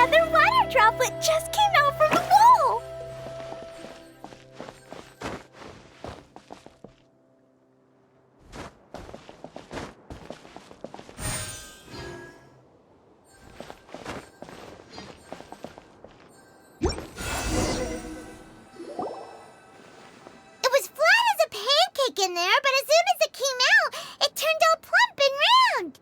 Another water droplet just came out from the wall! It was flat as a pancake in there, but as soon as it came out, it turned all plump and round.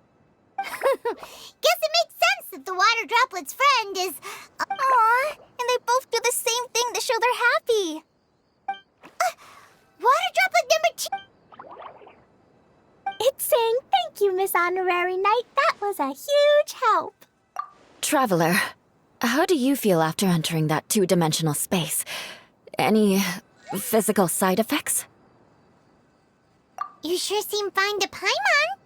Guess it makes sense that the water droplet's friend is... Aw, and they both do the same thing to show they're happy. Water droplet number 2... It's saying thank you, Miss Honorary Knight. That was a huge help. Traveler, how do you feel after entering that two-dimensional space? Any physical side effects? You sure seem fine to Paimon.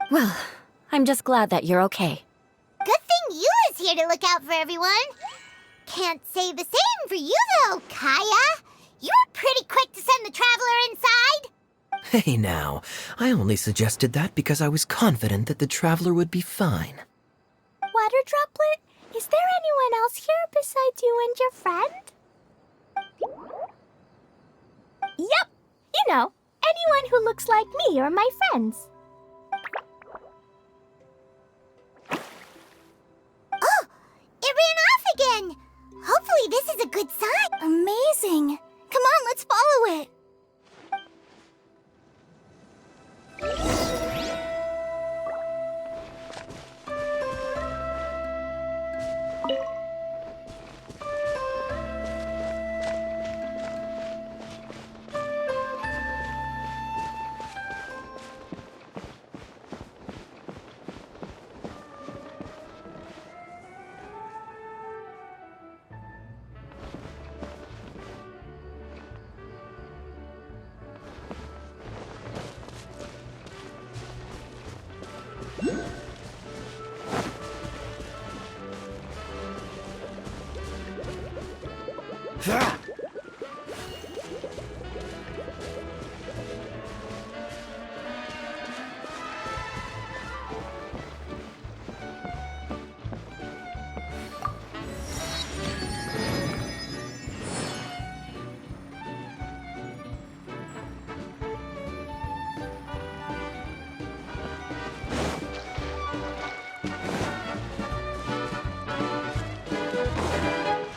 Well, I'm just glad that you're okay. Good thing Eula's here to look out for everyone. Can't say the same for you, though, Kaya. You were pretty quick to send the traveler inside. Hey now, I only suggested that because I was confident that the traveler would be fine. Water droplet, is there anyone else here besides you and your friend? Yep, you know, anyone who looks like me or my friends. Oh, it ran off again. Hopefully this is a good sign. Amazing. Come on, let's follow it.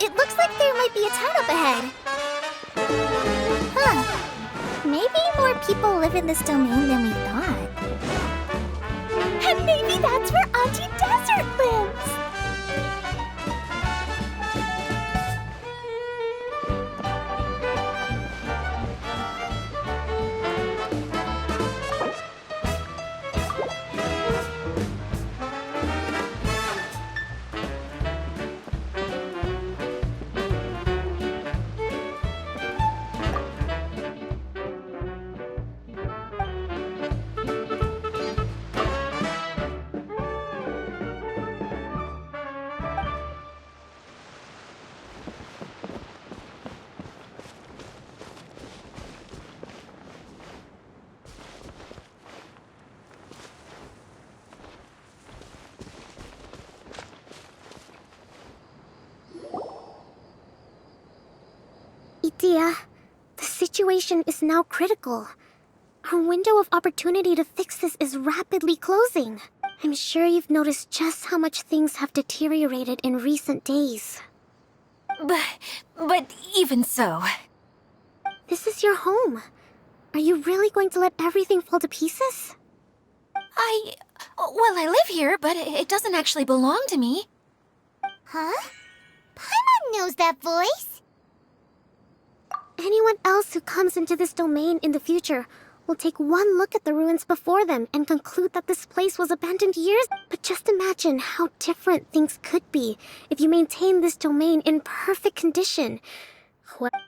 It looks like there might be a town up ahead. Huh. Maybe more people live in this domain than we thought. And maybe that's where Auntie Desert lives! Idea, the situation is now critical. Our window of opportunity to fix this is rapidly closing. I'm sure you've noticed just how much things have deteriorated in recent days. But even so... This is your home. Are you really going to let everything fall to pieces? Well, I live here, but it doesn't actually belong to me. Huh? Paimon knows that voice. Anyone else who comes into this domain in the future will take one look at the ruins before them and conclude that this place was abandoned years. But just imagine how different things could be if you maintain this domain in perfect condition.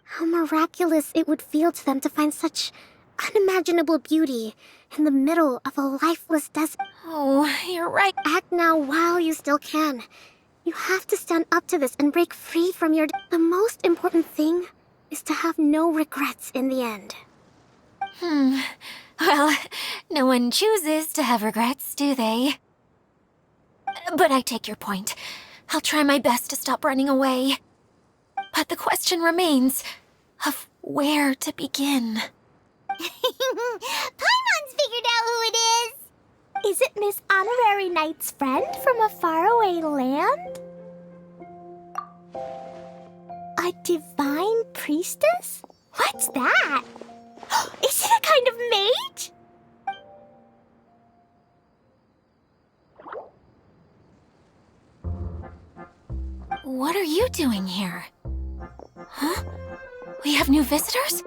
How miraculous it would feel to them to find such unimaginable beauty in the middle of a lifeless desert. Oh, you're right. Act now while you still can. You have to stand up to this and break free from your... The most important thing is to have no regrets in the end. Well, no one chooses to have regrets, do they? But I take your point. I'll try my best to stop running away. But the question remains of where to begin. Paimon's figured out who it is. Is it Miss Honorary Knight's friend from a faraway land? A divine priestess? What's that? Is it a kind of mage? What are you doing here? Huh? We have new visitors?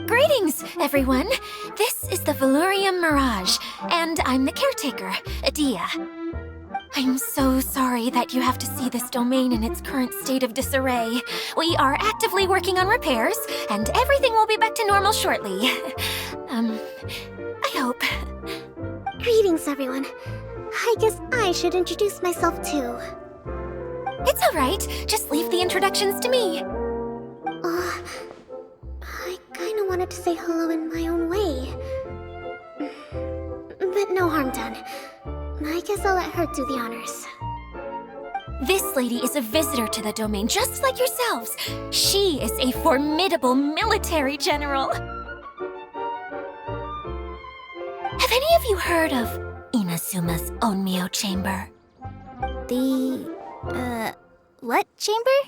Greetings, everyone! This is the Veluriyam Mirage, and I'm the caretaker, Adia. I'm so sorry that you have to see this domain in its current state of disarray. We are actively working on repairs, and everything will be back to normal shortly. I hope. Greetings, everyone. I guess I should introduce myself too. It's all right. Just leave the introductions to me. I kinda wanted to say hello in my own way. But no harm done. I guess I'll let her do the honors. This lady is a visitor to the domain, just like yourselves. She is a formidable military general. Have any of you heard of Inazuma's Onmyo Chamber? What chamber?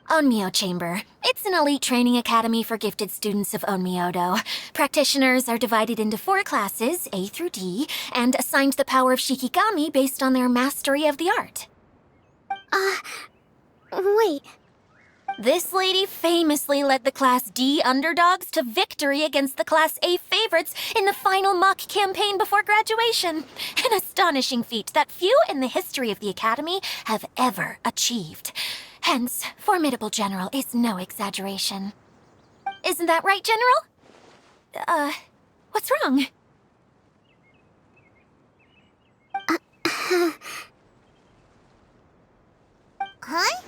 Onmyo Chamber. It's an elite training academy for gifted students of Onmyodo. Practitioners are divided into 4 classes, A through D, and assigned the power of Shikigami based on their mastery of the art. Wait. This lady famously led the Class D underdogs to victory against the Class A favorites in the final mock campaign before graduation. An astonishing feat that few in the history of the Academy have ever achieved. Hence, formidable general is no exaggeration. Isn't that right, General? What's wrong? Huh?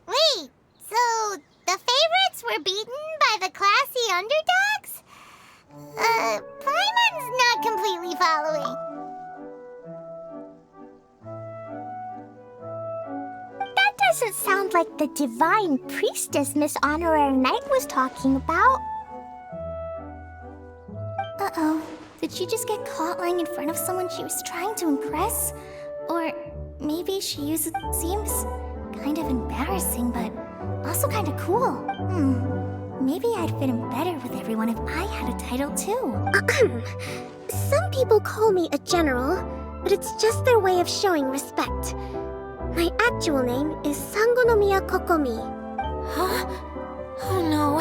Wait, so the favorites were beaten by the classy underdogs? Paimon's not completely following. That doesn't sound like the divine priestess Miss Honorary Knight was talking about. Uh-oh. Did she just get caught lying in front of someone she was trying to impress? Or maybe she uses... Seems kind of embarrassing, but also kind of cool. Maybe I'd fit in better with everyone if I had a title too. Some people call me a general, but it's just their way of showing respect. My actual name is Sangonomiya Kokomi. Huh? Oh no.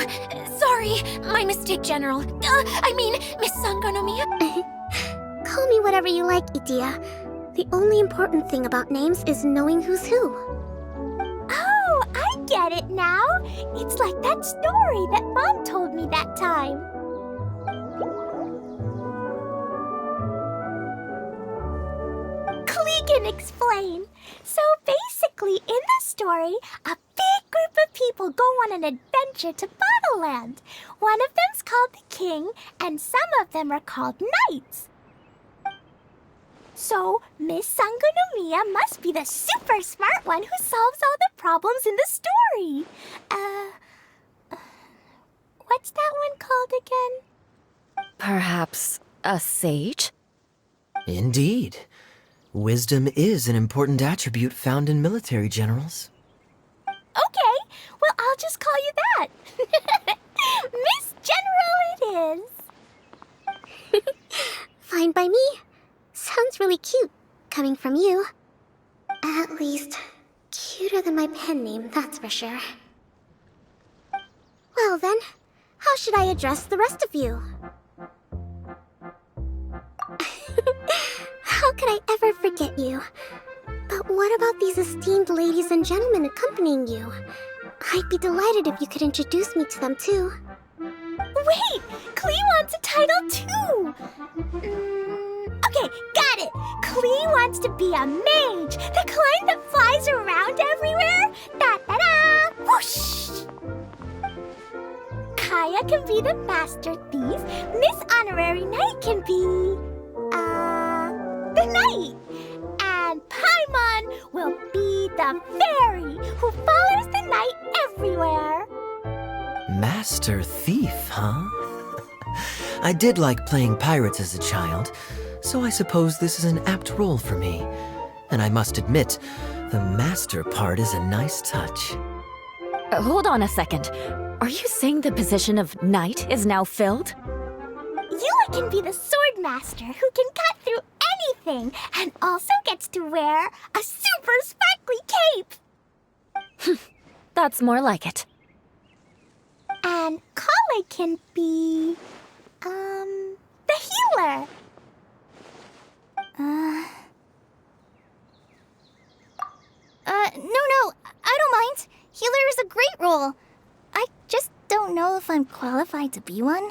Sorry, my mistake, General. I mean, Miss Sangonomiya. Call me whatever you like, Itia. The only important thing about names is knowing who's who. Oh, I get it now. It's like that story that Mom told me that time. Klee can explain. So basically, in the story, a big group of people go on an adventure to Bottleland. One of them's called the King, and some of them are called Knights. So, Miss Sangonomiya must be the super smart one who solves all the problems in the story. What's that one called again? Perhaps a sage? Indeed. Wisdom is an important attribute found in military generals. Okay, well, I'll just call you that. Miss General it is. Fine by me. Sounds really cute, coming from you. At least, cuter than my pen name, that's for sure. Well then, how should I address the rest of you? How could I ever forget you? But what about these esteemed ladies and gentlemen accompanying you? I'd be delighted if you could introduce me to them too. Wait, Klee wants a title too. Okay, got it. Klee wants to be a mage, the kind that flies around everywhere. Da-da-da! Whoosh! Kaya can be the master thief. Miss Honorary Knight can be... the night. And Paimon will be the fairy who follows the night everywhere. Master Thief, huh? I did like playing pirates as a child, so I suppose this is an apt role for me. And I must admit, the master part is a nice touch. Hold on a second. Are you saying the position of knight is now filled? Yula can be the sword master who can cut through anything and also gets to wear a super sparkly cape. That's more like it. And Kale can be, the healer. No, I don't mind. Healer is a great role. I just don't know if I'm qualified to be one.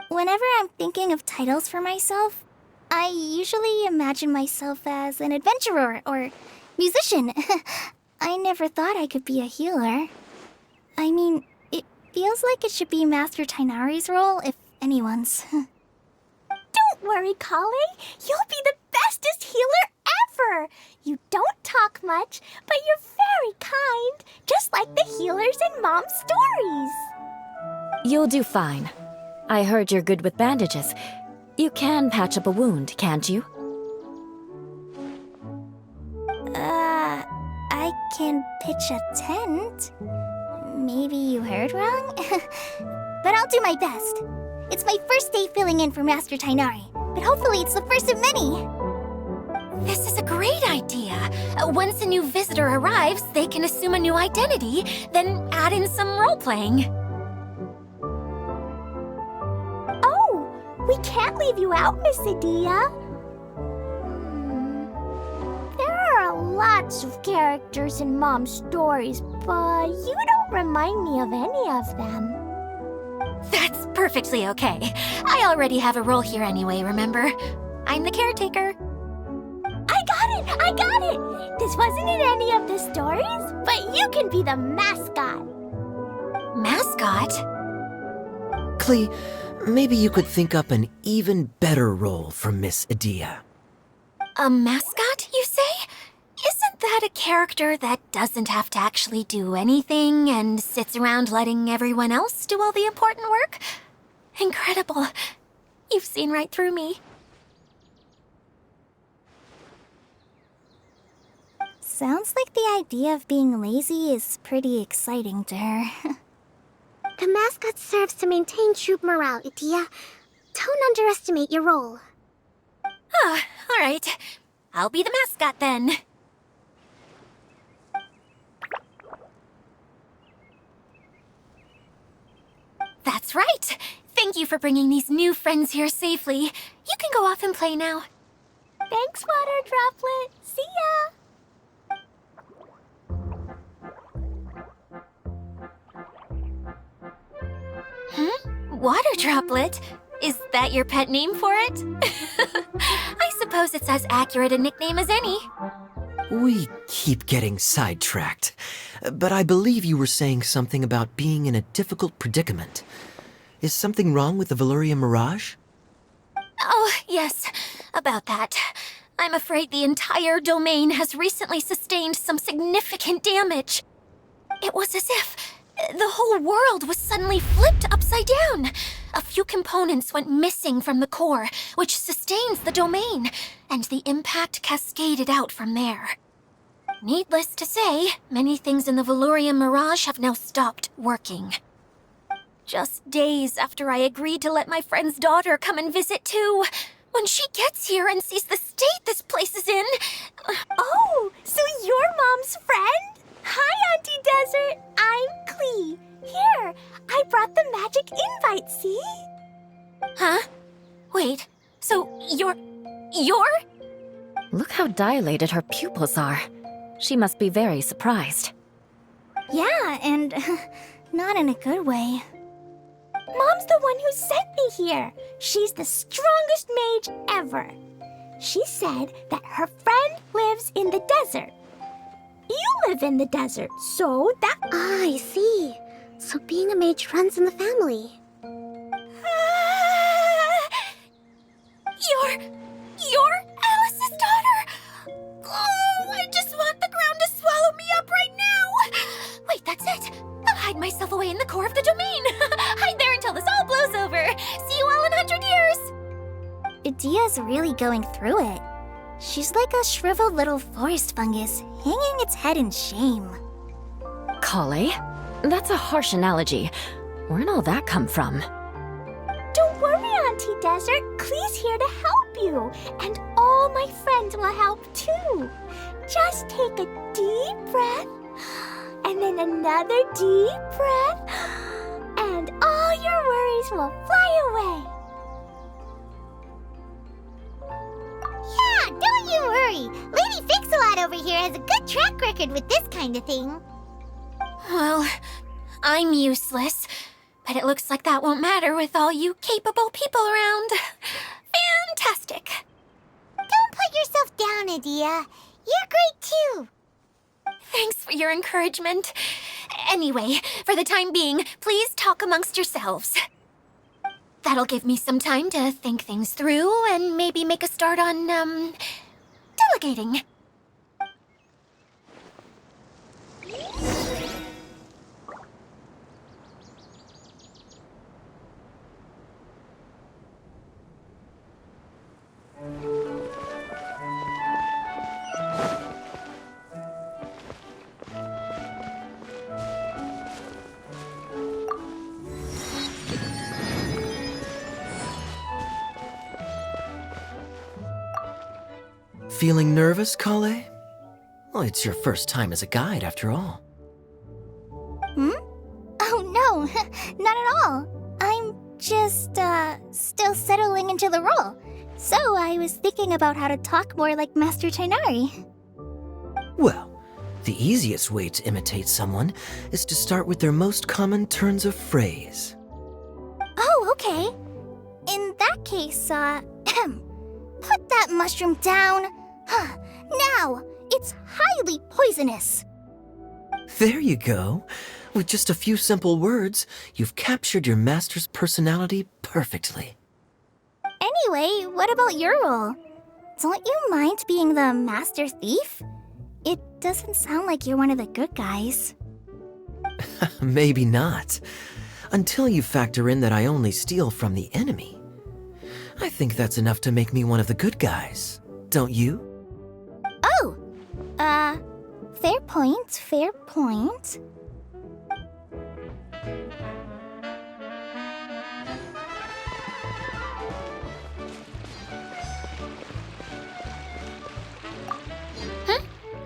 Whenever I'm thinking of titles for myself, I usually imagine myself as an adventurer or musician. I never thought I could be a healer. I mean, it feels like it should be Master Tainari's role, if anyone's. Don't worry, Kale. You'll be the bestest healer ever. You don't talk much, but you're very kind, just like the healers in Mom's stories. You'll do fine. I heard you're good with bandages. You can patch up a wound, can't you? I can pitch a tent. Maybe you heard wrong? But I'll do my best. It's my first day filling in for Master Tainari, but hopefully it's the first of many. This is a great idea. Once a new visitor arrives, they can assume a new identity, then add in some role-playing. Oh, we can't leave you out, Miss Adia. There are lots of characters in Mom's stories, but you don't remind me of any of them. That's perfectly okay. I already have a role here anyway, remember? I'm the caretaker. I got it! This wasn't in any of the stories, but you can be the mascot. Mascot? Klee, maybe you could think up an even better role for Miss Adia. A mascot, you say? Isn't that a character that doesn't have to actually do anything and sits around letting everyone else do all the important work? Incredible. You've seen right through me. Sounds like the idea of being lazy is pretty exciting to her. The mascot serves to maintain troop morale, Adia. Don't underestimate your role. Ah, all right. I'll be the mascot then. That's right. Thank you for bringing these new friends here safely. You can go off and play now. Thanks, Water Droplet. See ya! Water Droplet? Is that your pet name for it? I suppose it's as accurate a nickname as any. We keep getting sidetracked, but I believe you were saying something about being in a difficult predicament. Is something wrong with the Veluriyam Mirage? Oh, yes, about that. I'm afraid the entire domain has recently sustained some significant damage. It was as if the whole world was suddenly flipped upside down. A few components went missing from the core, which sustains the domain, and the impact cascaded out from there. Needless to say, many things in the Veluriyam Mirage have now stopped working. Just days after I agreed to let my friend's daughter come and visit too. When she gets here and sees the state this place is in... Oh, so you're Mom's friend? Hi, Auntie Desert. I'm Klee. Here, I brought the magic invite, see? Huh? Wait, so you're... Look how dilated her pupils are. She must be very surprised. Yeah, and not in a good way. Mom's the one who sent me here. She's the strongest mage ever. She said that her friend lives in the desert. You live in the desert, so that... Ah, I see. So being a mage runs in the family. You're Dia's really going through it. She's like a shriveled little forest fungus, hanging its head in shame. Kale? That's a harsh analogy. Where'd all that come from? Don't worry, Auntie Desert. Klee's here to help you. And all my friends will help too. Just take a deep breath, and then another deep breath, and all your worries will fly away. Yeah, don't you worry. Lady Fix-A-Lot over here has a good track record with this kind of thing. Well, I'm useless, but it looks like that won't matter with all you capable people around. Fantastic. Don't put yourself down, Adia. You're great too. Thanks for your encouragement. Anyway, for the time being, please talk amongst yourselves. That'll give me some time to think things through and maybe make a start on, delegating. Feeling nervous, Kale? Well, it's your first time as a guide, after all. Oh no, not at all. I'm just, still settling into the role. So I was thinking about how to talk more like Master Tighnari. Well, the easiest way to imitate someone is to start with their most common turns of phrase. Oh, okay. In that case, put that mushroom down. Now, it's highly poisonous. There you go. With just a few simple words, you've captured your master's personality perfectly. Anyway, what about your role? Don't you mind being the master thief? It doesn't sound like you're one of the good guys. Maybe not. Until you factor in that I only steal from the enemy. I think that's enough to make me one of the good guys, don't you? Oh! Fair point, fair point.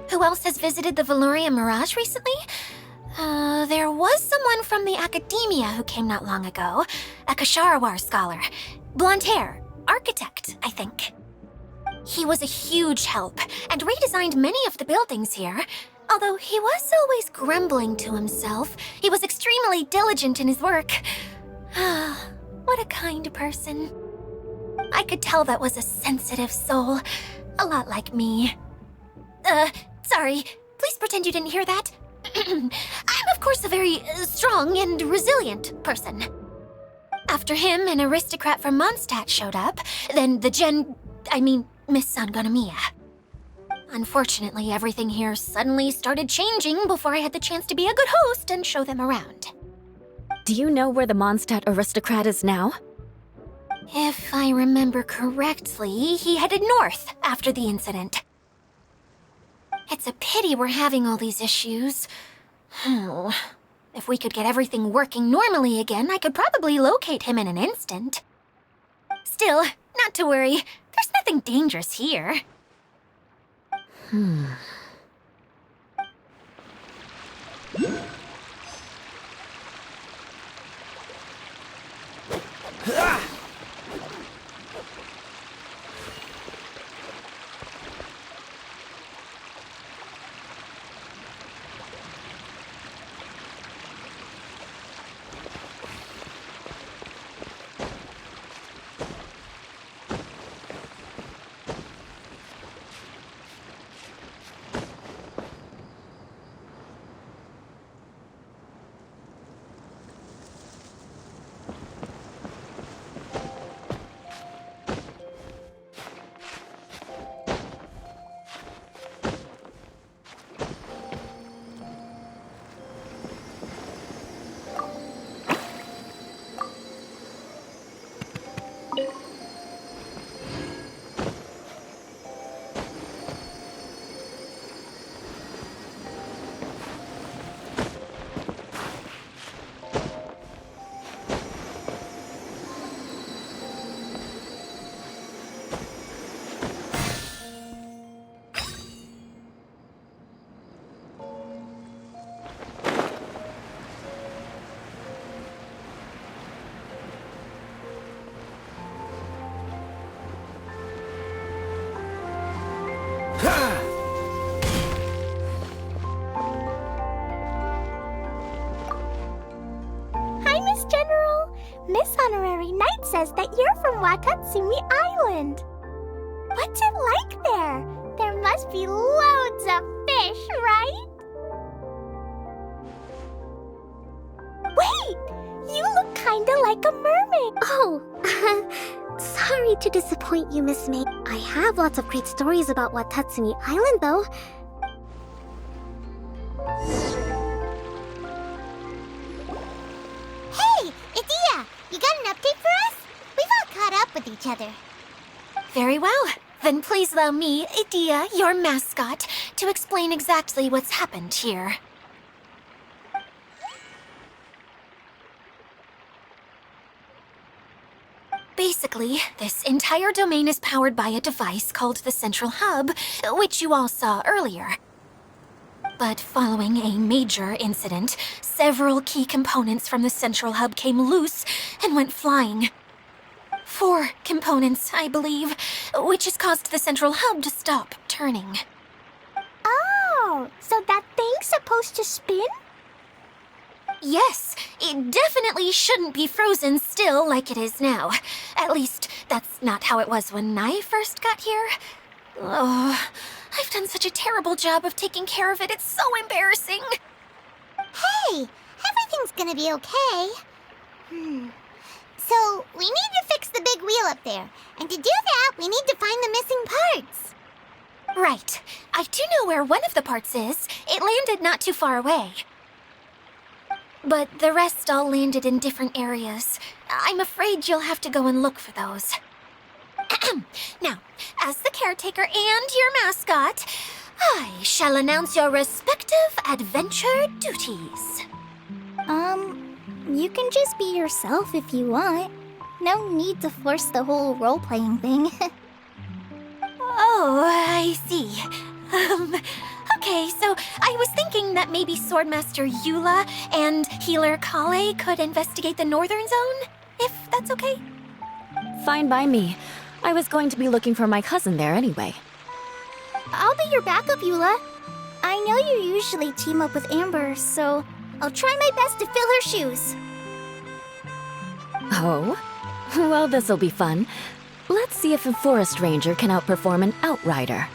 Who else has visited the Veluriyam Mirage recently? There was someone from the academia who came not long ago. A Kasharawar scholar. Blonde hair. Architect, I think. He was a huge help and redesigned many of the buildings here. Although he was always grumbling to himself, he was extremely diligent in his work. What a kind person. I could tell that was a sensitive soul. A lot like me. Sorry. Please pretend you didn't hear that. I'm, of course, a very strong and resilient person. After him, an aristocrat from Mondstadt showed up, then Miss Sangonomiya. Unfortunately, everything here suddenly started changing before I had the chance to be a good host and show them around. Do you know where the Mondstadt aristocrat is now? If I remember correctly, he headed north after the incident. It's a pity we're having all these issues. If we could get everything working normally again, I could probably locate him in an instant. Still, not to worry. There's nothing dangerous here. Miss Honorary Knight says that you're from Watatsumi Island. What's it like there? There must be loads of fish, right? Wait! You look kinda like a mermaid. Oh, sorry to disappoint you, Miss May. I have lots of great stories about Watatsumi Island, though. Hey, Idia, you got an update for us? We've all caught up with each other. Very well. Then please allow me, Idia, your mascot, to explain exactly what's happened here. Basically, this entire domain is powered by a device called the Central Hub, which you all saw earlier. But following a major incident, several key components from the Central Hub came loose and went flying. 4 components, I believe, which has caused the Central Hub to stop turning. Oh, so that thing's supposed to spin? Yes, it definitely shouldn't be frozen still like it is now. At least, that's not how it was when I first got here. Oh, I've done such a terrible job of taking care of it, it's so embarrassing. Hey, everything's gonna be okay. So, we need to fix the big wheel up there. And to do that, we need to find the missing parts. Right. I do know where one of the parts is. It landed not too far away. But the rest all landed in different areas. I'm afraid you'll have to go and look for those. Now, as the caretaker and your mascot, I shall announce your respective adventure duties. You can just be yourself if you want. No need to force the whole role-playing thing. Oh, I see. Okay, so I was thinking that maybe Swordmaster Eula and Healer Kale could investigate the northern zone, if that's okay? Fine by me. I was going to be looking for my cousin there anyway. I'll be your backup, Eula. I know you usually team up with Amber, so I'll try my best to fill her shoes. Oh? Well, this'll be fun. Let's see if a forest ranger can outperform an outrider.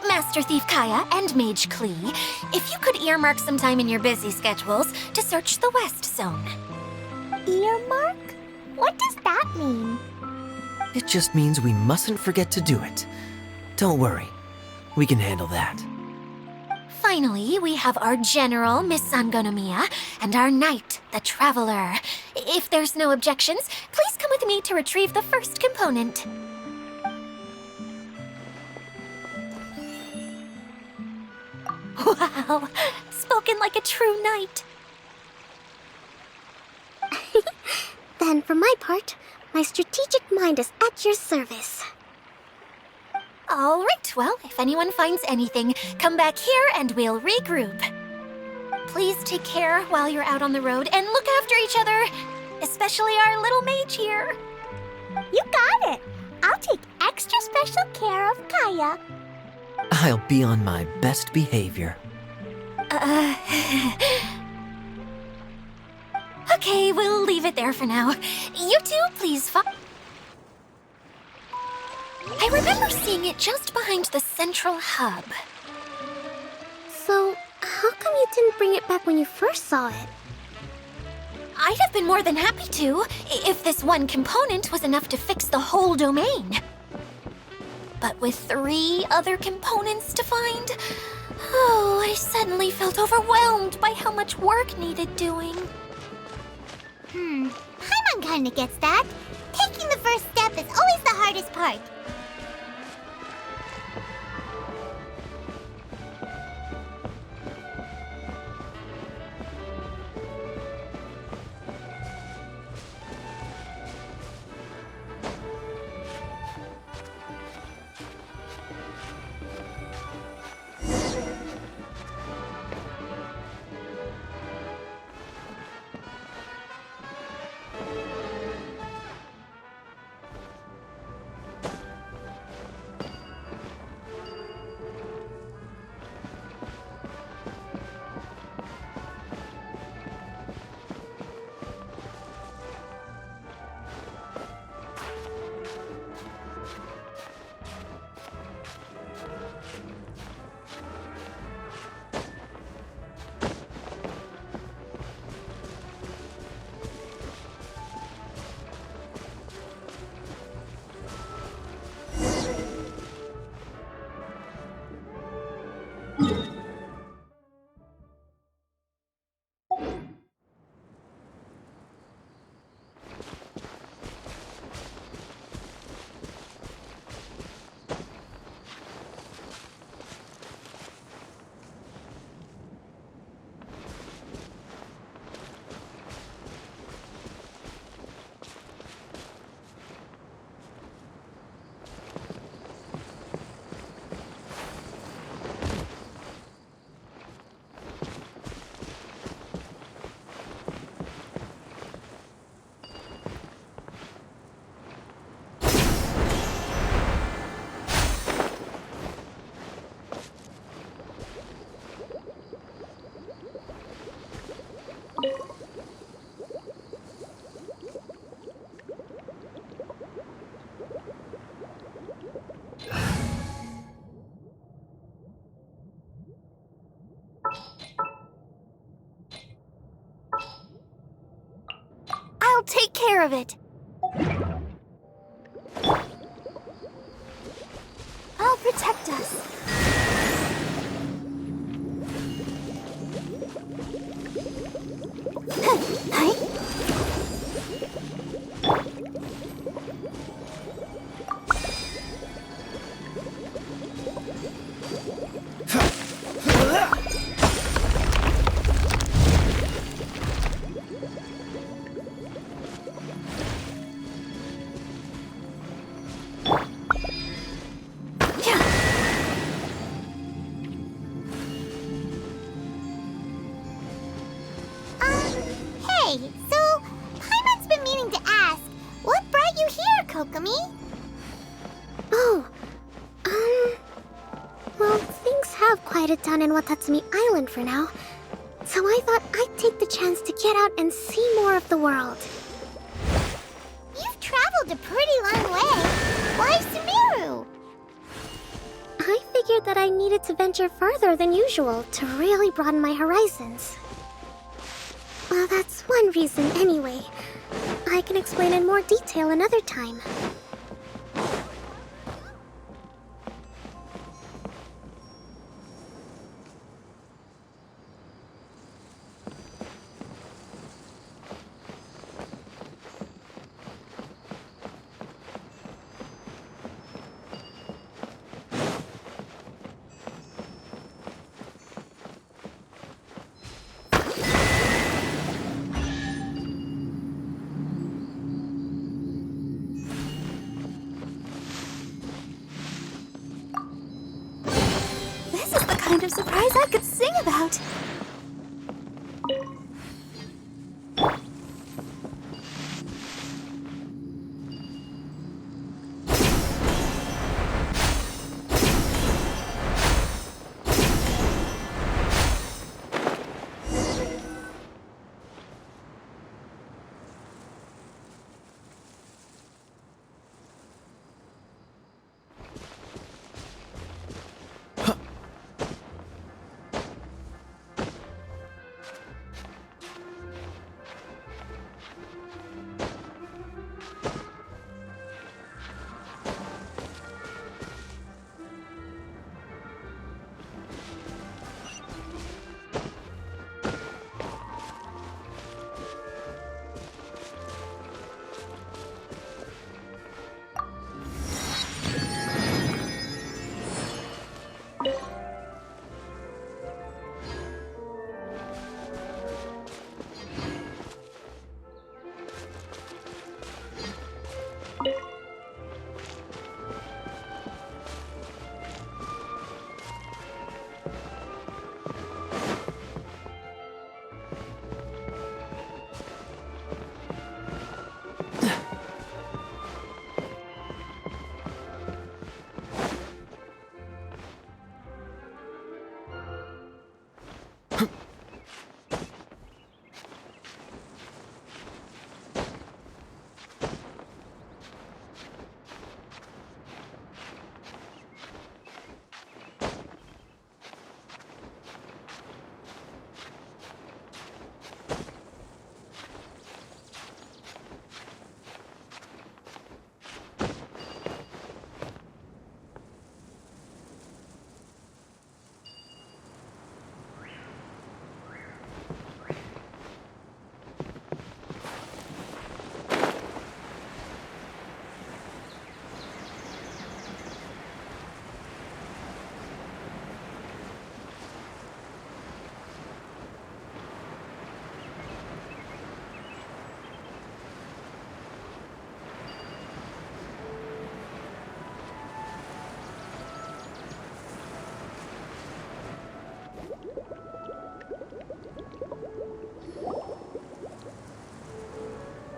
Master Thief Kaya and Mage Klee, if you could earmark some time in your busy schedules to search the West Zone. Earmark? What does that mean? It just means we mustn't forget to do it. Don't worry. We can handle that. Finally, we have our General, Miss Sangonomiya, and our Knight, the Traveler. If there's no objections, please come with me to retrieve the first component. Wow, spoken like a true knight. Then, for my part, my strategic mind is at your service. All right, well, if anyone finds anything, come back here and we'll regroup. Please take care while you're out on the road and look after each other, especially our little mage here. You got it. I'll take extra special care of Kaya. I'll be on my best behavior. Okay, we'll leave it there for now. You two, please follow. I remember seeing it just behind the Central Hub. So, how come you didn't bring it back when you first saw it? I'd have been more than happy to, if this one component was enough to fix the whole domain. But with 3 other components to find, oh, I suddenly felt overwhelmed by how much work needed doing. Paimon kinda gets that. Taking the first step is always the hardest part. take care of it. I'll protect us. Hey, so Paimon's been meaning to ask, what brought you here, Kokomi? Oh, well, things have quieted down in Watatsumi Island for now. So I thought I'd take the chance to get out and see more of the world. You've traveled a pretty long way. Why Sumeru? I figured that I needed to venture further than usual to really broaden my horizons. Well, that's one reason anyway. I can explain in more detail another time. This is the kind of surprise I could sing about.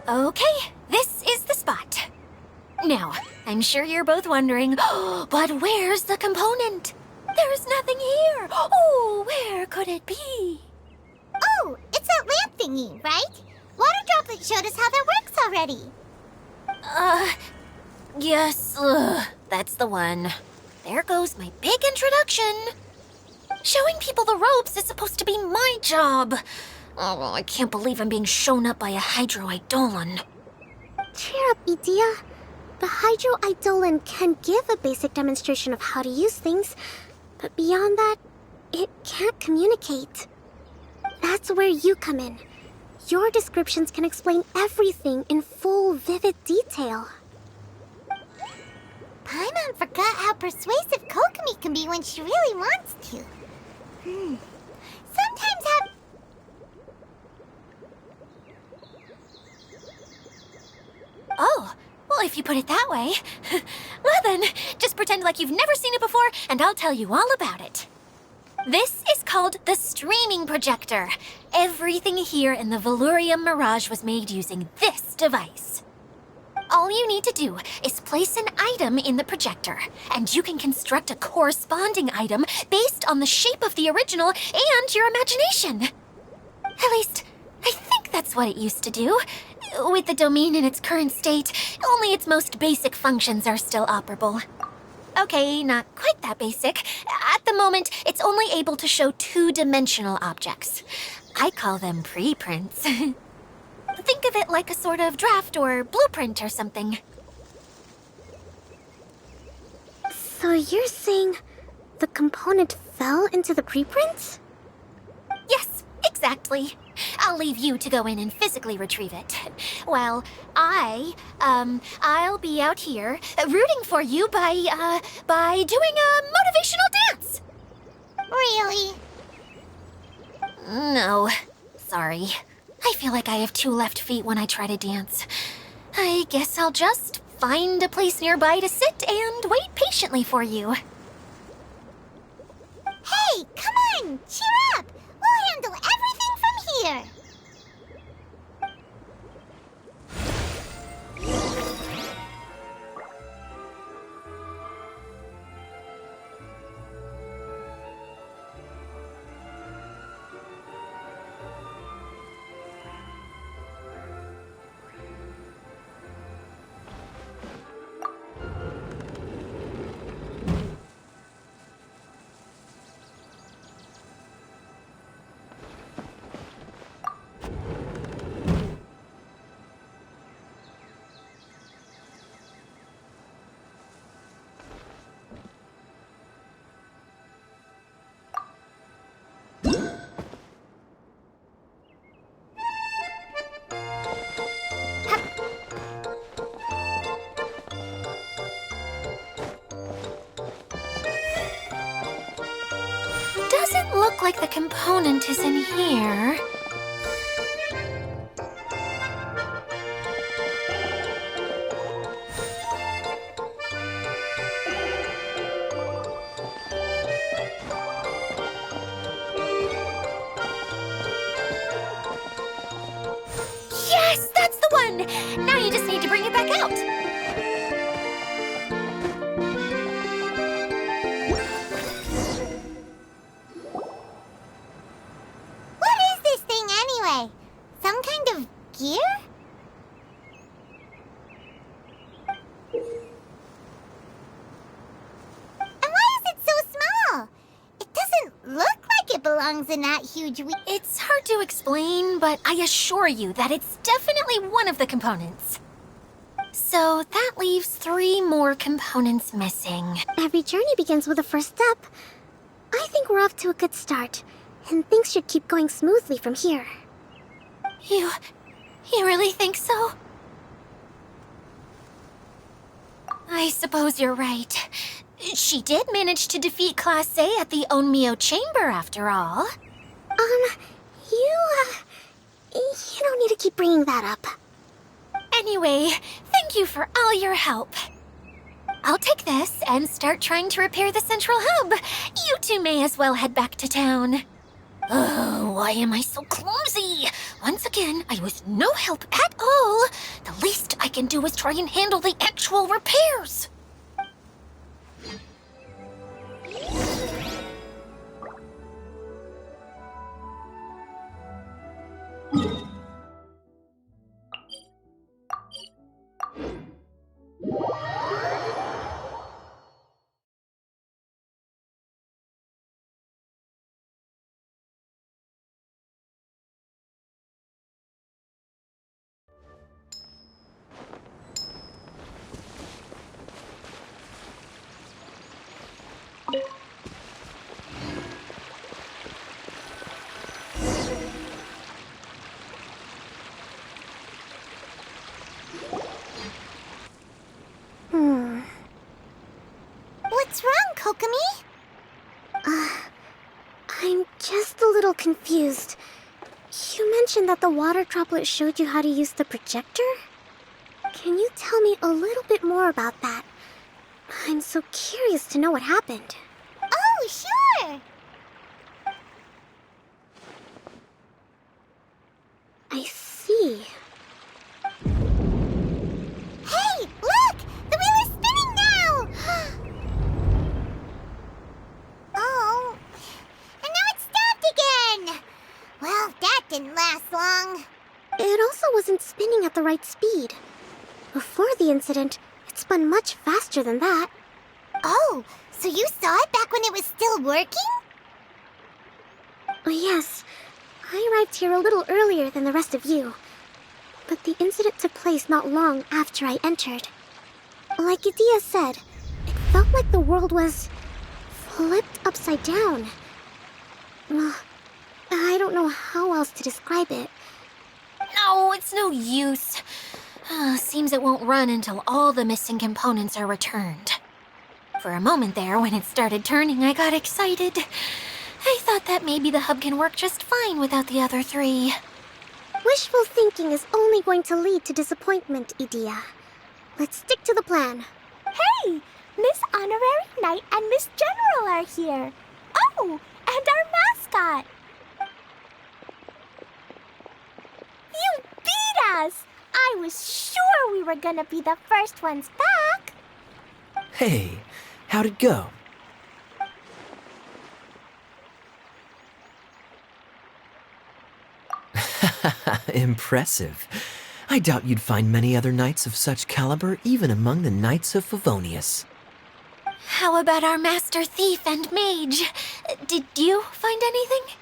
Okay, this is the spot. Now, I'm sure you're both wondering, but where's the component? There's nothing here. Oh, where could it be? Oh, it's that lamp thingy, right? Water Droplet showed us how that works already. Yes, that's the one. There goes my big introduction. Showing people the ropes is supposed to be my job. Oh, I can't believe I'm being shown up by a Hydro-Eidolon. Cheer up, Edea. The Hydro-Eidolon can give a basic demonstration of how to use things, but beyond that, it can't communicate. That's where you come in. Your descriptions can explain everything in full, vivid detail. Paimon forgot how persuasive Kokomi can be when she really wants to. Sometimes Oh, well, if you put it that way. Well then, just pretend like you've never seen it before, and I'll tell you all about it. This is called the streaming projector. Everything here in the Veluriyam Mirage was made using this device. All you need to do is place an item in the projector, and you can construct a corresponding item based on the shape of the original and your imagination. At least, I think that's what it used to do. With the domain in its current state, only its most basic functions are still operable. Okay, not quite that basic. At the moment, it's only able to show two-dimensional objects. I call them preprints. Think of it like a sort of draft or blueprint or something. So you're saying the component fell into the preprints? Yes, exactly. I'll leave you to go in and physically retrieve it. Well, I'll be out here rooting for you by doing a motivational dance. Really? No, sorry. I feel like I have two left feet when I try to dance. I guess I'll just find a place nearby to sit and wait patiently for you. Hey, come on! Cheer up! We'll handle everything from here! Doesn't look like the component is in here. Yes, that's the one! Now you just need to bring it back out. What is this thing anyway? Some kind of gear? And why is it so small? It doesn't look like it belongs in that huge It's hard to explain, but I assure you that it's definitely one of the components. So that leaves 3 more components missing. Every journey begins with a first step. I think we're off to a good start, and things should keep going smoothly from here. You really think so? I suppose you're right. She did manage to defeat Class A at the Onmyo Chamber, after all. You don't need to keep bringing that up. Anyway, thank you for all your help. I'll take this and start trying to repair the central hub. You two may as well head back to town. Oh, why am I so clumsy? Once again, I was no help at all. The least I can do is try and handle the actual repairs. Alchemy? I'm just a little confused. You mentioned that the water droplet showed you how to use the projector? Can you tell me a little bit more about that? I'm so curious to know what happened. Oh, sure! I see. Hey, look! The wheel is spinning now! Oh, and now it stopped again! Well, that didn't last long. It also wasn't spinning at the right speed. Before the incident, it spun much faster than that. Oh, so you saw it back when it was still working? Oh, yes, I arrived here a little earlier than the rest of you. But the incident took place not long after I entered. Like Idia said, it felt like the world was flipped upside down. I don't know how else to describe it. No, it's no use. Seems it won't run until all the missing components are returned. For a moment there, when it started turning, I got excited. I thought that maybe the hub can work just fine without the other three. Wishful thinking is only going to lead to disappointment, Idia. Let's stick to the plan. Hey! Miss Honorary Knight and Miss General are here. Oh, and our mascot. You beat us! I was sure we were gonna be the first ones back. Hey, how'd it go? Impressive. I doubt you'd find many other knights of such caliber even among the Knights of Favonius. How about our master thief and mage? Did you find anything?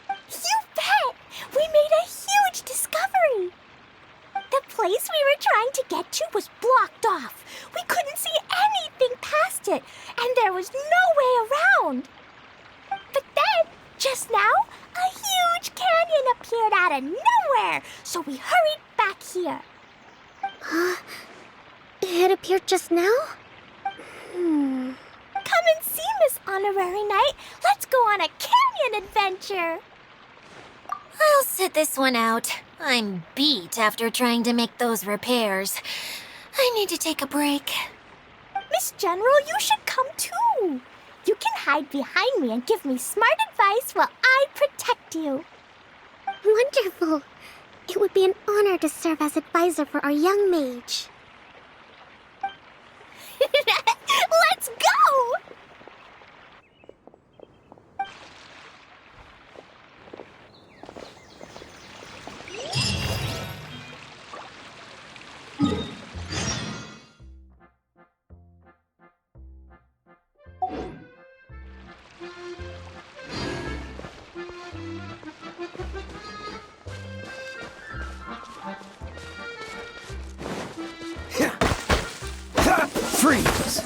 You bet! We made a huge discovery! The place we were trying to get to was blocked off. We couldn't see anything past it, and there was no way around. But then, just now, a huge canyon appeared out of nowhere, so we hurried back here. It appeared just now? Come and see, Miss Honorary Knight. Let's go on a canyon adventure. I'll sit this one out. I'm beat after trying to make those repairs. I need to take a break. Miss General, you should come too. You can hide behind me and give me smart advice while I protect you. Wonderful. It would be an honor to serve as advisor for our young mage. Let's go! Freeze!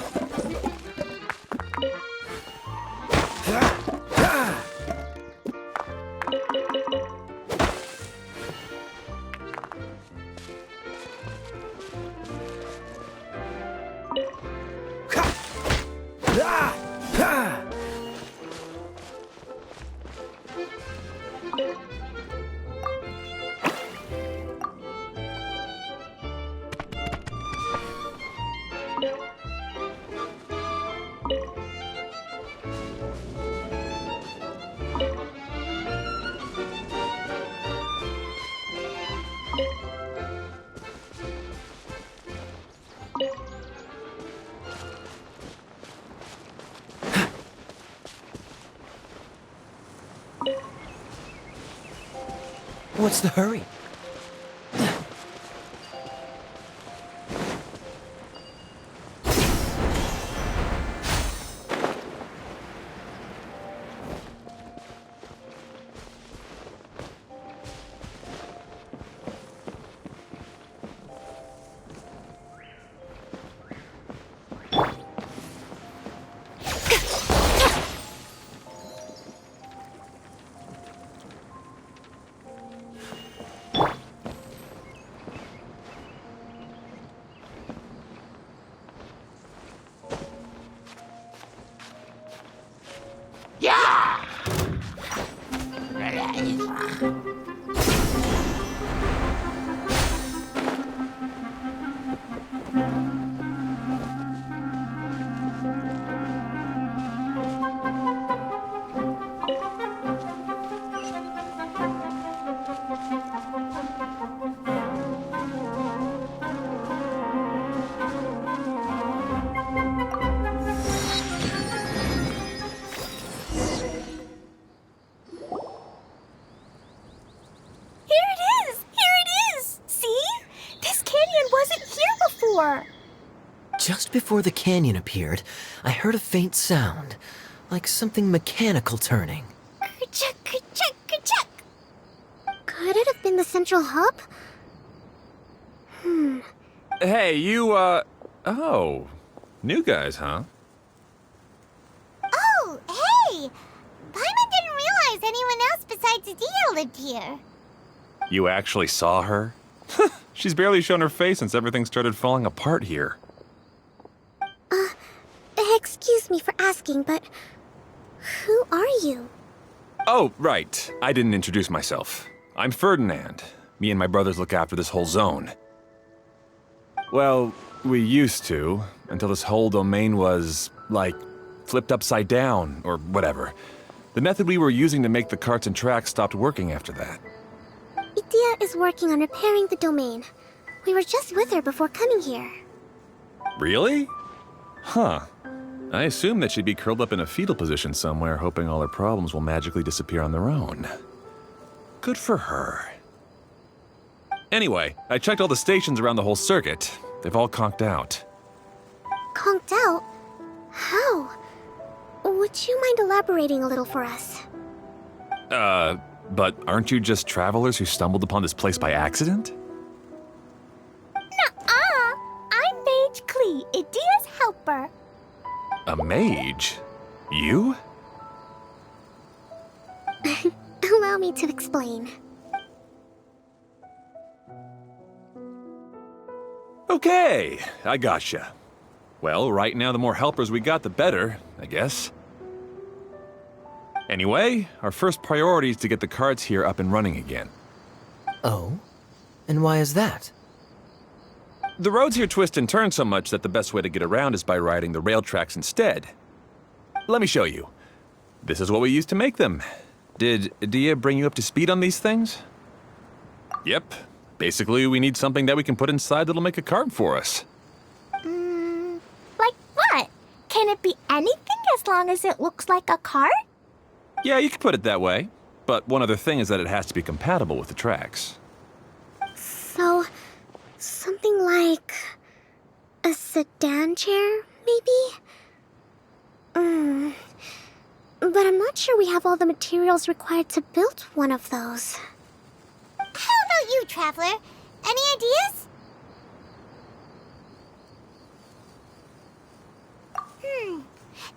What's the hurry? for? Just before the canyon appeared, I heard a faint sound, like something mechanical turning. Kerchuk, kerchuk, kerchuk. Could it have been the central hub? Hey, you, oh. New guys, huh? Oh, hey! Paimon didn't realize anyone else besides Adia lived here. You actually saw her? She's barely shown her face since everything started falling apart here. Excuse me for asking, but who are you? Oh, right. I didn't introduce myself. I'm Ferdinand. Me and my brothers look after this whole zone. Well, we used to, until this whole domain was, like, flipped upside down, or whatever. The method we were using to make the carts and tracks stopped working after that. Idia is working on repairing the domain. We were just with her before coming here. Really? Huh. I assume that she'd be curled up in a fetal position somewhere, hoping all her problems will magically disappear on their own. Good for her. Anyway, I checked all the stations around the whole circuit. They've all conked out. Conked out? How? Would you mind elaborating a little for us? But aren't you just travelers who stumbled upon this place by accident? Nuh-uh. I'm Mage Klee, Idia's helper. A mage? You? Allow me to explain. Okay, I gotcha. Well, right now the more helpers we got, the better, I guess. Anyway, our first priority is to get the carts here up and running again. Oh? And why is that? The roads here twist and turn so much that the best way to get around is by riding the rail tracks instead. Let me show you. This is what we used to make them. Did Dia bring you up to speed on these things? Yep. Basically, we need something that we can put inside that'll make a cart for us. Like what? Can it be anything as long as it looks like a cart? Yeah, you could put it that way. But one other thing is that it has to be compatible with the tracks. So, something like a sedan chair, maybe? But I'm not sure we have all the materials required to build one of those. How about you, Traveler? Any ideas?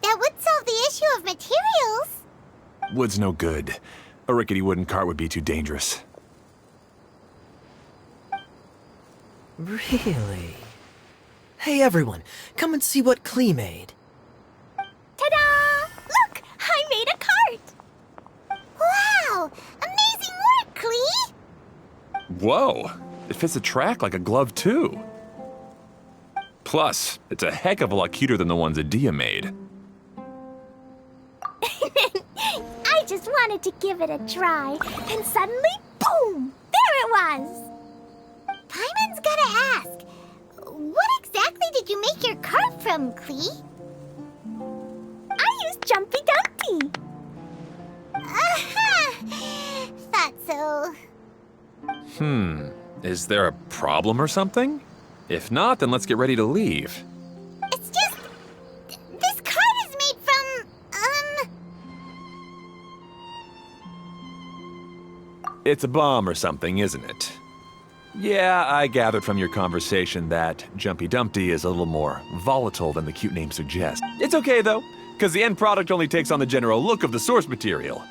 That would solve the issue of materials. Wood's no good. A rickety wooden cart would be too dangerous. Really? Hey everyone, come and see what Klee made. Ta-da! Look! I made a cart! Wow! Amazing work, Klee! Whoa! It fits the track like a glove, too. Plus, it's a heck of a lot cuter than the ones Adia made. I just wanted to give it a try, and suddenly, boom! There it was! Paimon's gotta ask, what exactly did you make your cart from, Klee? I used Jumpy Dumpty! Aha! Thought so. Is there a problem or something? If not, then let's get ready to leave. It's just... this cart is made from, It's a bomb or something, isn't it? Yeah, I gathered from your conversation that Jumpy Dumpty is a little more volatile than the cute name suggests. It's okay, though, because the end product only takes on the general look of the source material.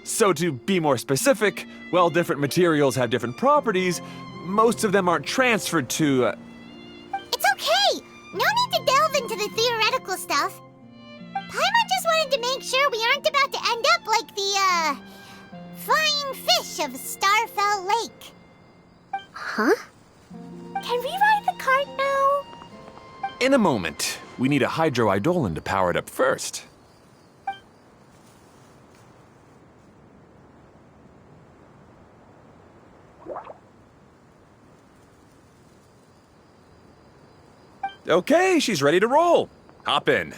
So to be more specific, while different materials have different properties, most of them aren't transferred to, It's okay! No need to delve into the theoretical stuff. Paimon just wanted to make sure we aren't about to end up like the, flying fish of Starfell Lake. Huh? Can we ride the cart now? In a moment. We need a hydroidolin to power it up first. Okay, she's ready to roll. Hop in.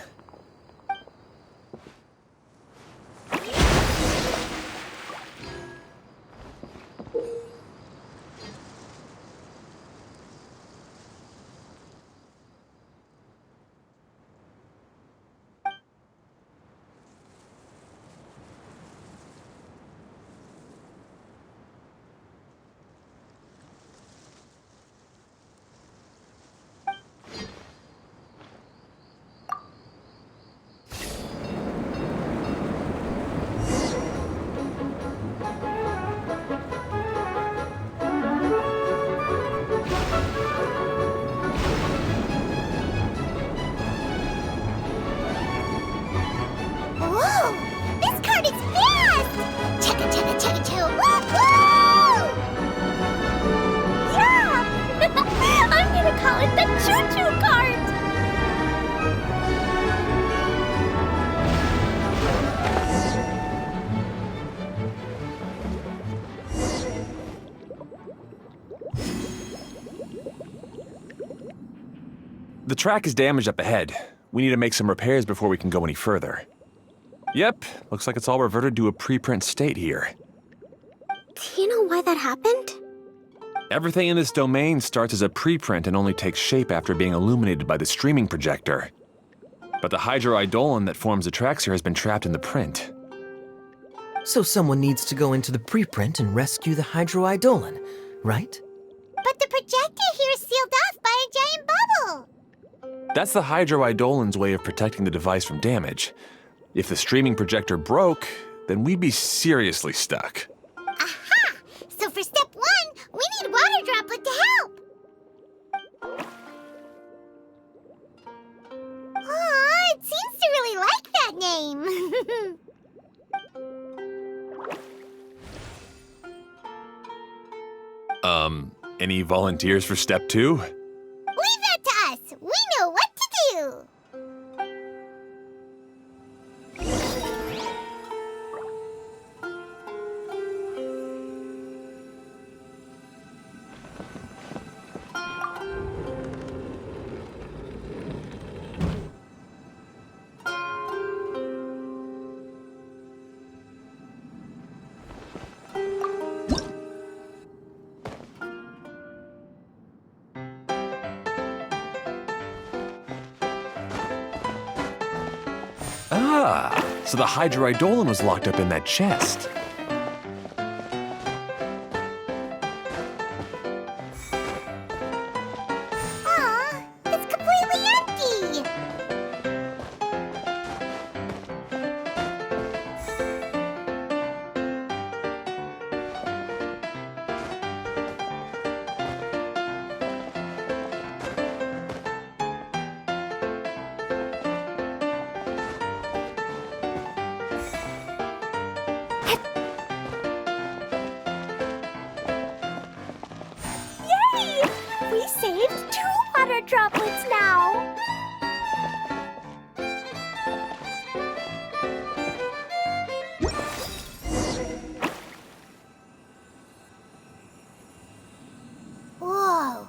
The track is damaged up ahead. We need to make some repairs before we can go any further. Yep, looks like it's all reverted to a preprint state here. Do you know why that happened? Everything in this domain starts as a preprint and only takes shape after being illuminated by the streaming projector. But the hydroidolin that forms the tracks here has been trapped in the print. So someone needs to go into the preprint and rescue the hydroidolin, right? But the projector here is sealed off by a giant bubble. That's the hydroidolin's way of protecting the device from damage. If the streaming projector broke, then we'd be seriously stuck. Aha! So for step 1, we need Water Droplet to help. Aw, it seems to really like that name. Any volunteers for step 2? Leave that to us. We know what to do. Ah, so the hydroidolin was locked up in that chest. Aw, it's completely empty. Yay! We saved 2 water droplets now! Whoa.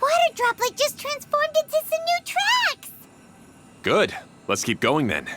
Water Droplet just transformed into some new tracks. Good. Let's keep going then.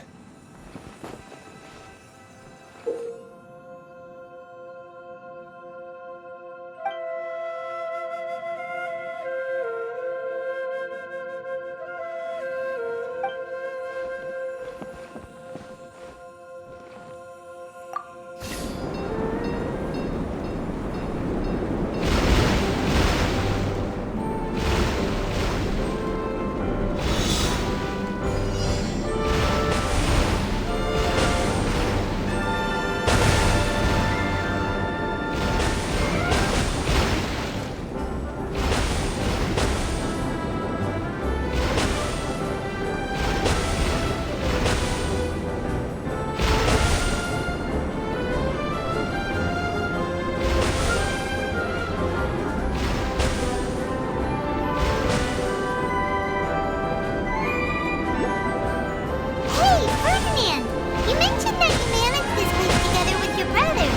Hey, Ferdinand! You mentioned that you managed this place together with your brother.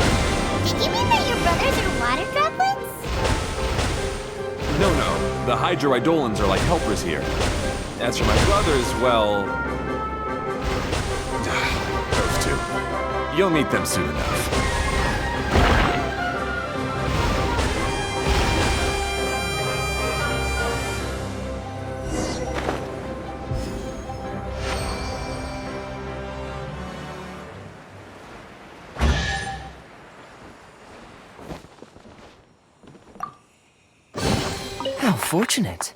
Did you mean that your brothers are water droplets? No. The hydroidolins are like helpers here. As for my brothers, well... those two. You'll meet them soon enough. How fortunate.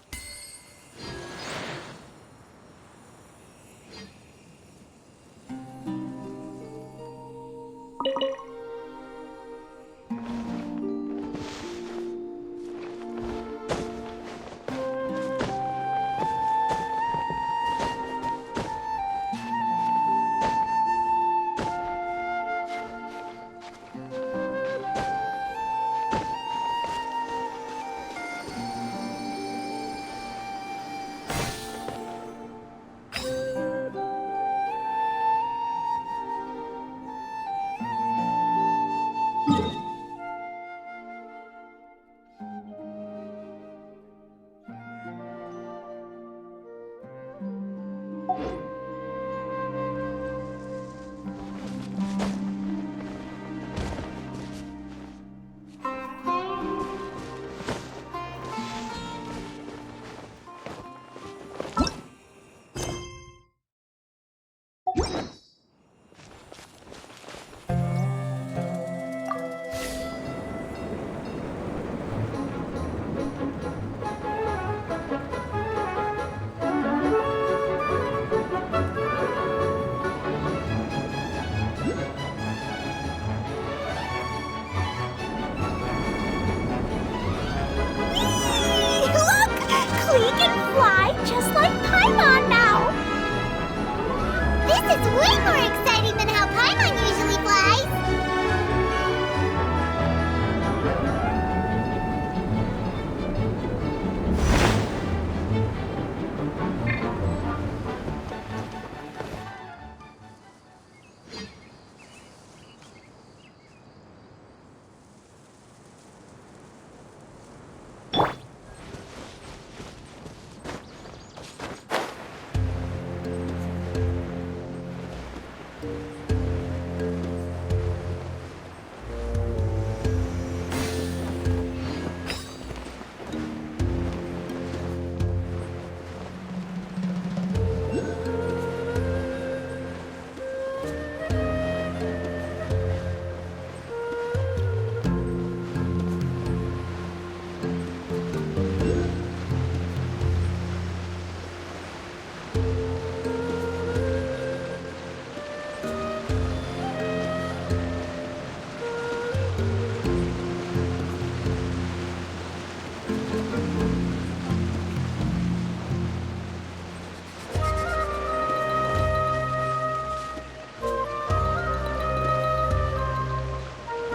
This is way more exciting than how Paimon usually flies!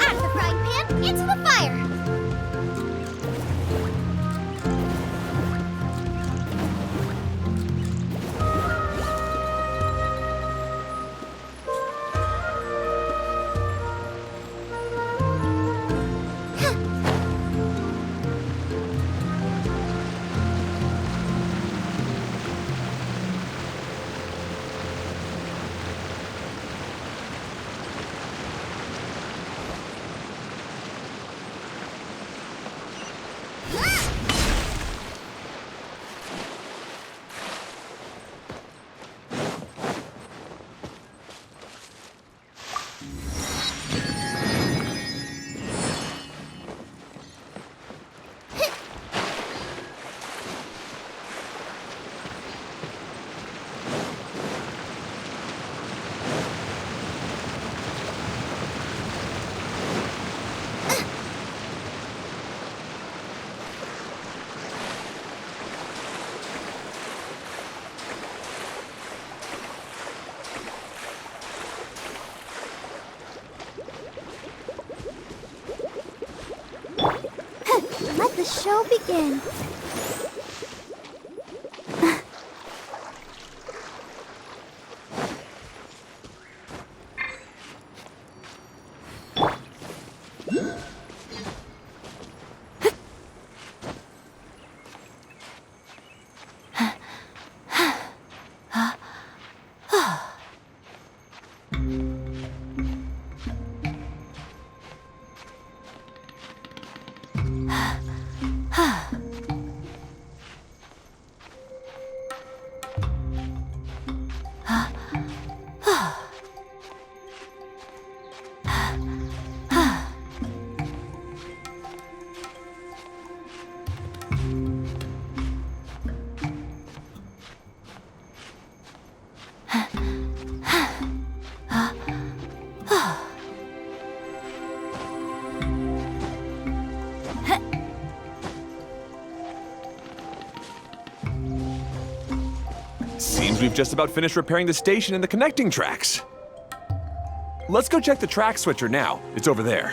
Out of the frying pan, into the fire! Let the show begin. Seems we've just about finished repairing the station and the connecting tracks. Let's go check the track switcher now. It's over there.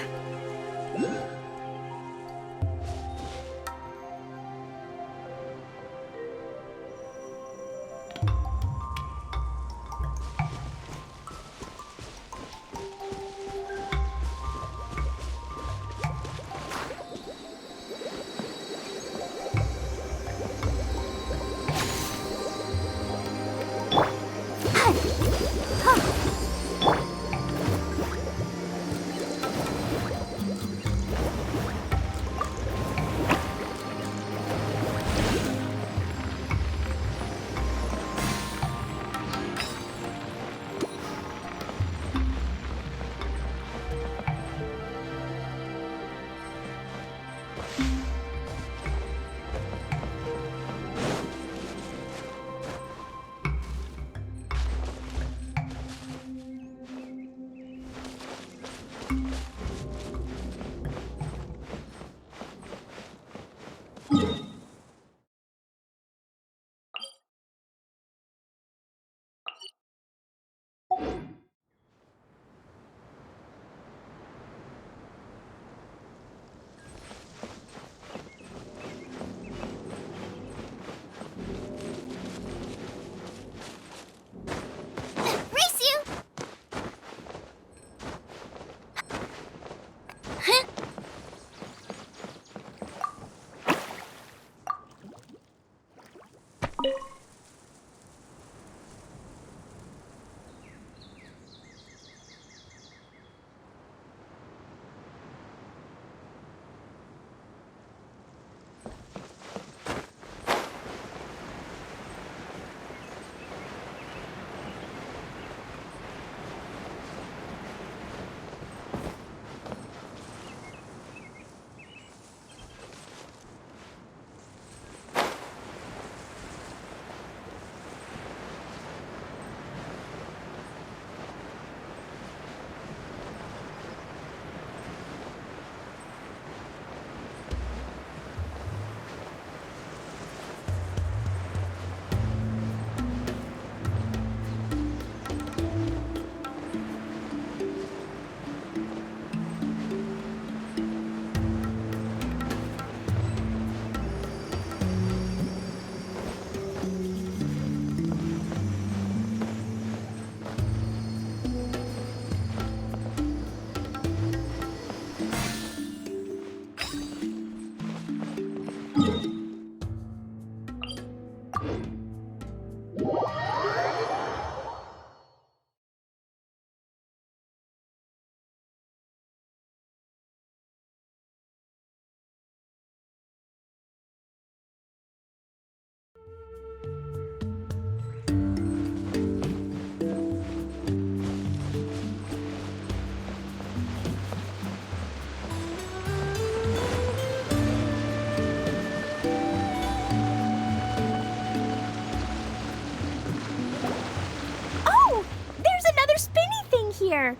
here.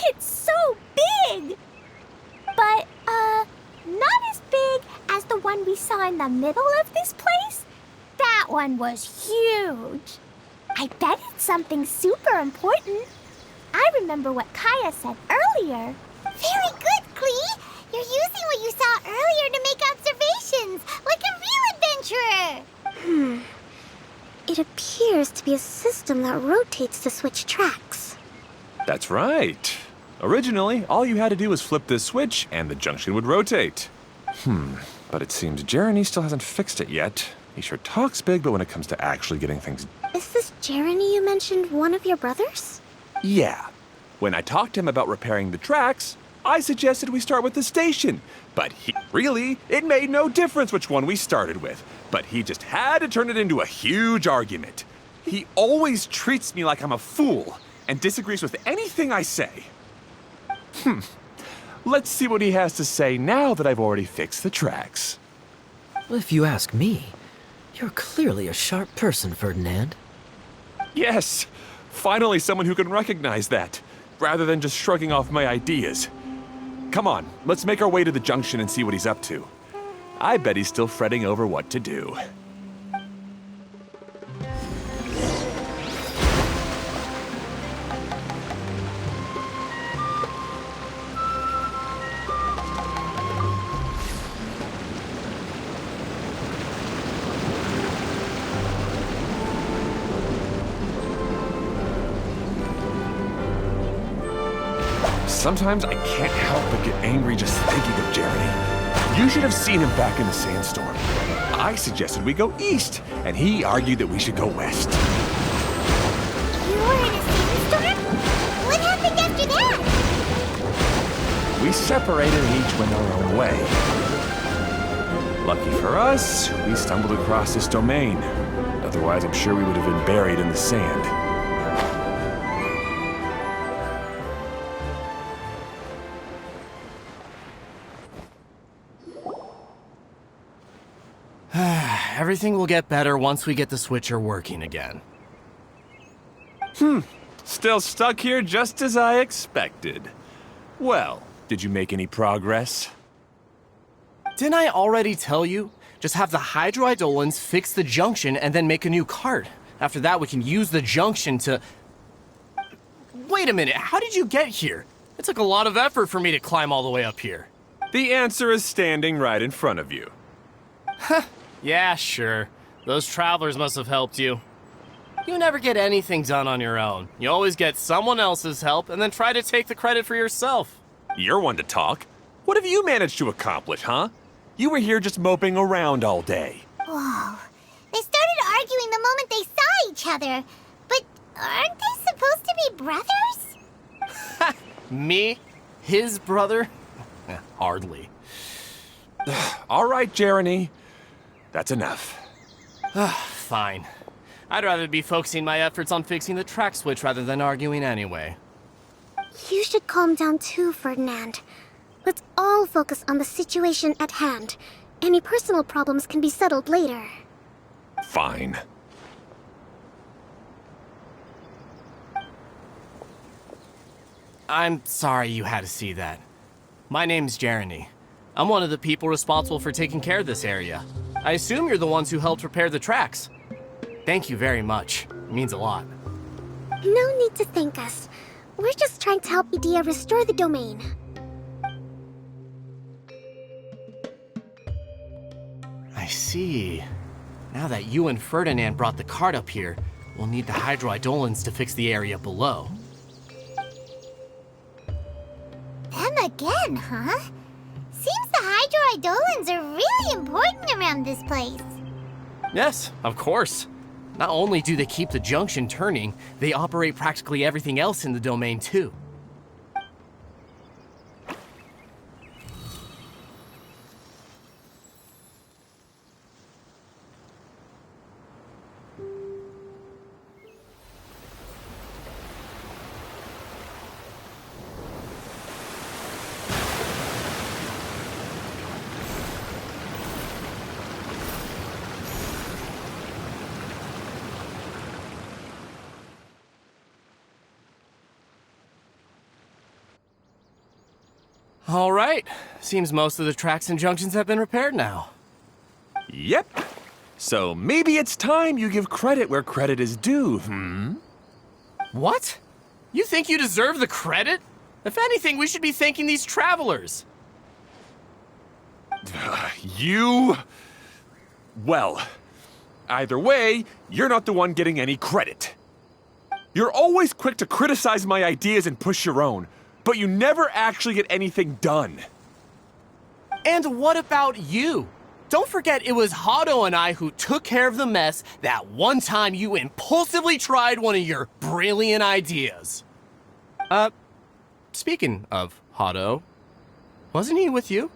It's so big! But, not as big as the one we saw in the middle of this place. That one was huge. I bet it's something super important. I remember what Kaya said earlier. Very good, Klee! You're using what you saw earlier to make observations, like a real adventurer! It appears to be a system that rotates to switch tracks. That's right. Originally, all you had to do was flip this switch and the junction would rotate. But it seems Jeremy still hasn't fixed it yet. He sure talks big, but when it comes to actually getting things... Is this Jeremy you mentioned one of your brothers? Yeah. When I talked to him about repairing the tracks, I suggested we start with the station. But it made no difference which one we started with. But he just had to turn it into a huge argument. He always treats me like I'm a fool and disagrees with anything I say. Let's see what he has to say now that I've already fixed the tracks. If you ask me, you're clearly a sharp person, Ferdinand. Yes, finally someone who can recognize that, rather than just shrugging off my ideas. Come on, let's make our way to the junction and see what he's up to. I bet he's still fretting over what to do. Sometimes I can't help but get angry just thinking of Jeremy. You should have seen him back in the sandstorm. I suggested we go east, and he argued that we should go west. You were in a sandstorm? What happened after that? We separated and each went our own way. Lucky for us, we stumbled across this domain. Otherwise, I'm sure we would have been buried in the sand. Everything will get better once we get the switcher working again. Still stuck here just as I expected. Well, did you make any progress? Didn't I already tell you? Just have the hydroidolins fix the junction and then make a new cart. After that, we can use the junction to... Wait a minute, how did you get here? It took a lot of effort for me to climb all the way up here. The answer is standing right in front of you. Yeah, sure. Those travelers must have helped you. You never get anything done on your own. You always get someone else's help and then try to take the credit for yourself. You're one to talk. What have you managed to accomplish, huh? You were here just moping around all day. Whoa. They started arguing the moment they saw each other. But aren't they supposed to be brothers? Me? His brother? Hardly. All right, Jeremy. That's enough. Fine. I'd rather be focusing my efforts on fixing the track switch rather than arguing anyway. You should calm down too, Ferdinand. Let's all focus on the situation at hand. Any personal problems can be settled later. Fine. I'm sorry you had to see that. My name's Jeremy. I'm one of the people responsible for taking care of this area. I assume you're the ones who helped repair the tracks. Thank you very much. It means a lot. No need to thank us. We're just trying to help Idea restore the domain. I see. Now that you and Ferdinand brought the cart up here, we'll need the hydroidolins to fix the area below. Them again, huh? Seems the hydroidolins are really important around this place. Yes, of course. Not only do they keep the junction turning, they operate practically everything else in the domain too. All right. Seems most of the tracks and junctions have been repaired now. Yep. So maybe it's time you give credit where credit is due, What? You think you deserve the credit? If anything, we should be thanking these travelers. You... Well, either way, you're not the one getting any credit. You're always quick to criticize my ideas and push your own, but you never actually get anything done. And what about you? Don't forget it was Hado and I who took care of the mess that one time you impulsively tried one of your brilliant ideas. Speaking of Hado, wasn't he with you?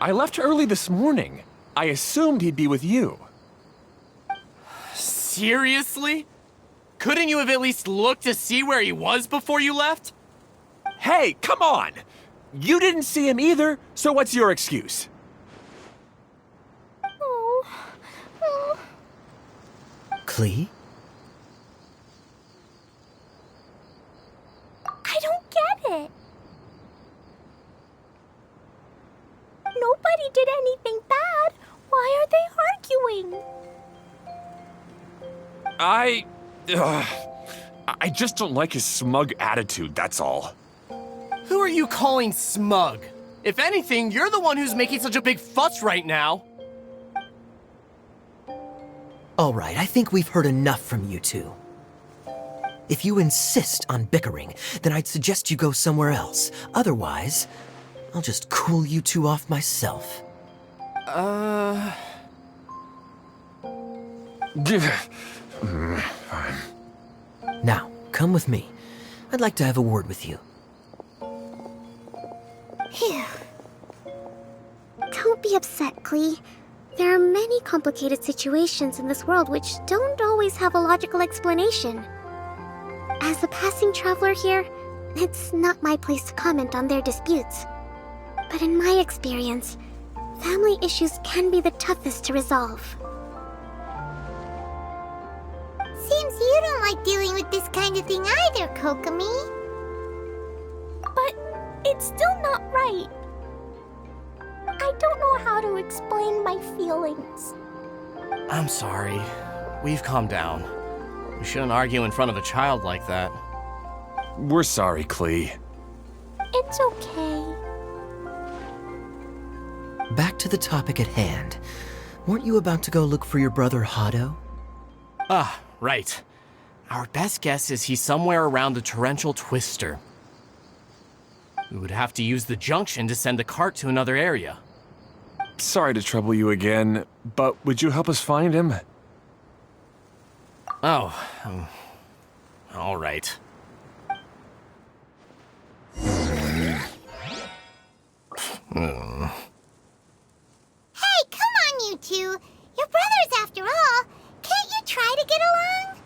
I left early this morning. I assumed he'd be with you. Seriously? Couldn't you have at least looked to see where he was before you left? Hey, come on! You didn't see him either, so what's your excuse? Klee? I don't get it. Nobody did anything bad. Why are they arguing? I just don't like his smug attitude, that's all. Who are you calling smug? If anything, you're the one who's making such a big fuss right now. All right, I think we've heard enough from you two. If you insist on bickering, then I'd suggest you go somewhere else. Otherwise, I'll just cool you two off myself. Fine. Now, come with me. I'd like to have a word with you. Phew. Don't be upset, Klee. There are many complicated situations in this world which don't always have a logical explanation. As a passing traveler here, it's not my place to comment on their disputes. But in my experience, family issues can be the toughest to resolve. Seems you don't like dealing with this kind of thing either, Kokomi. But it's still not right. I don't know how to explain my feelings. I'm sorry. We've calmed down. We shouldn't argue in front of a child like that. We're sorry, Klee. It's okay. Back to the topic at hand. Weren't you about to go look for your brother Hado? Ah, right. Our best guess is he's somewhere around the torrential twister. We would have to use the junction to send the cart to another area. Sorry to trouble you again, but would you help us find him? Oh, all right. Hey, come on, you two. You're brothers after all. Can't you try to get along?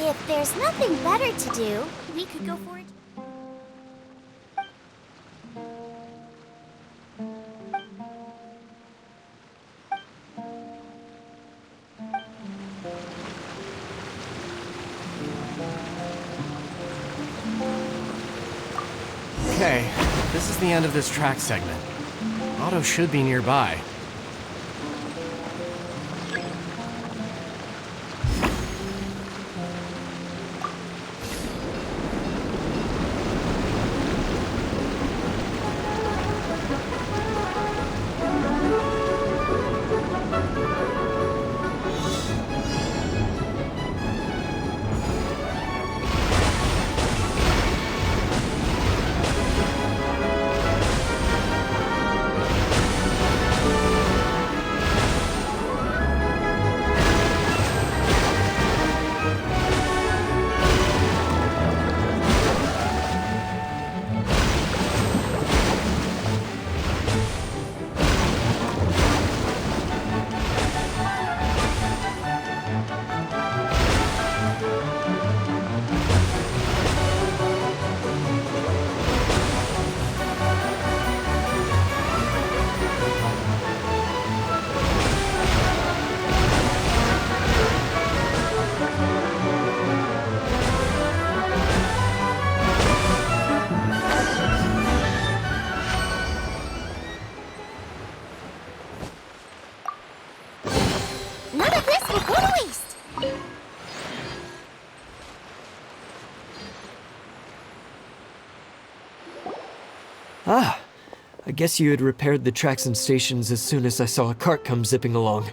If there's nothing better to do, we could go for it. Okay, this is the end of this track segment. Otto should be nearby. None of this will go to waste. Ah, I guess you had repaired the tracks and stations as soon as I saw a cart come zipping along.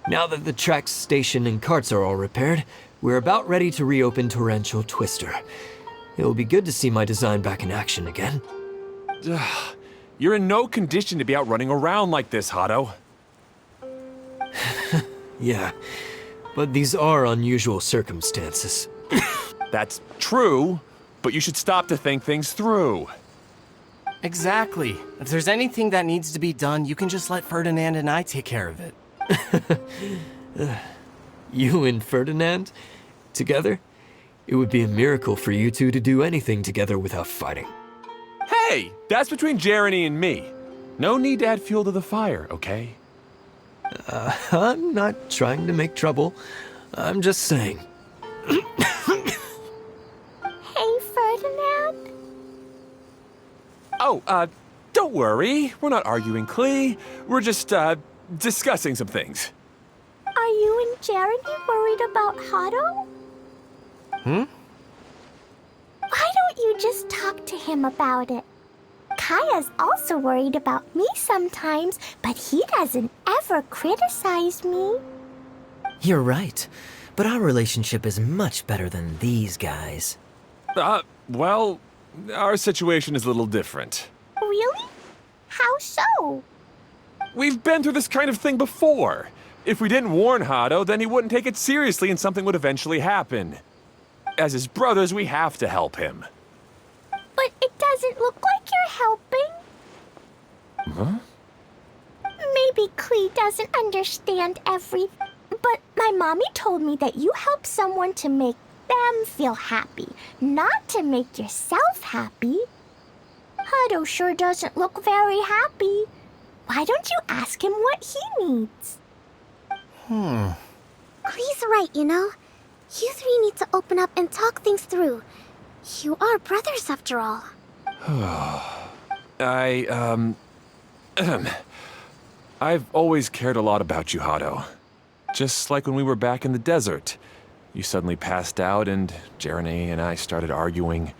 Now that the tracks, station, and carts are all repaired, we're about ready to reopen Torrential Twister. It will be good to see my design back in action again. You're in no condition to be out running around like this, Hado. Yeah, but these are unusual circumstances. That's true, but you should stop to think things through. Exactly. If there's anything that needs to be done, you can just let Ferdinand and I take care of it. You and Ferdinand? Together? It would be a miracle for you two to do anything together without fighting. Hey, that's between Jeremy and me. No need to add fuel to the fire, okay? I'm not trying to make trouble. I'm just saying. Hey, Ferdinand. Oh, don't worry. We're not arguing, Klee. We're just, discussing some things. Are you and Jeremy worried about Hado? Why don't you just talk to him about it? Kaya's also worried about me sometimes, but he doesn't ever criticize me. You're right, but our relationship is much better than these guys. Well, our situation is a little different. Really? How so? We've been through this kind of thing before. If we didn't warn Hado, then he wouldn't take it seriously and something would eventually happen. As his brothers, we have to help him. But it doesn't look like you're helping. Huh? Maybe Klee doesn't understand everything, but my mommy told me that you help someone to make them feel happy, not to make yourself happy. Hado sure doesn't look very happy. Why don't you ask him what he needs? Klee's right, you know. You three need to open up and talk things through. You are brothers after all. I've always cared a lot about you, Hado. Just like when we were back in the desert. You suddenly passed out and Jeremy and I started arguing.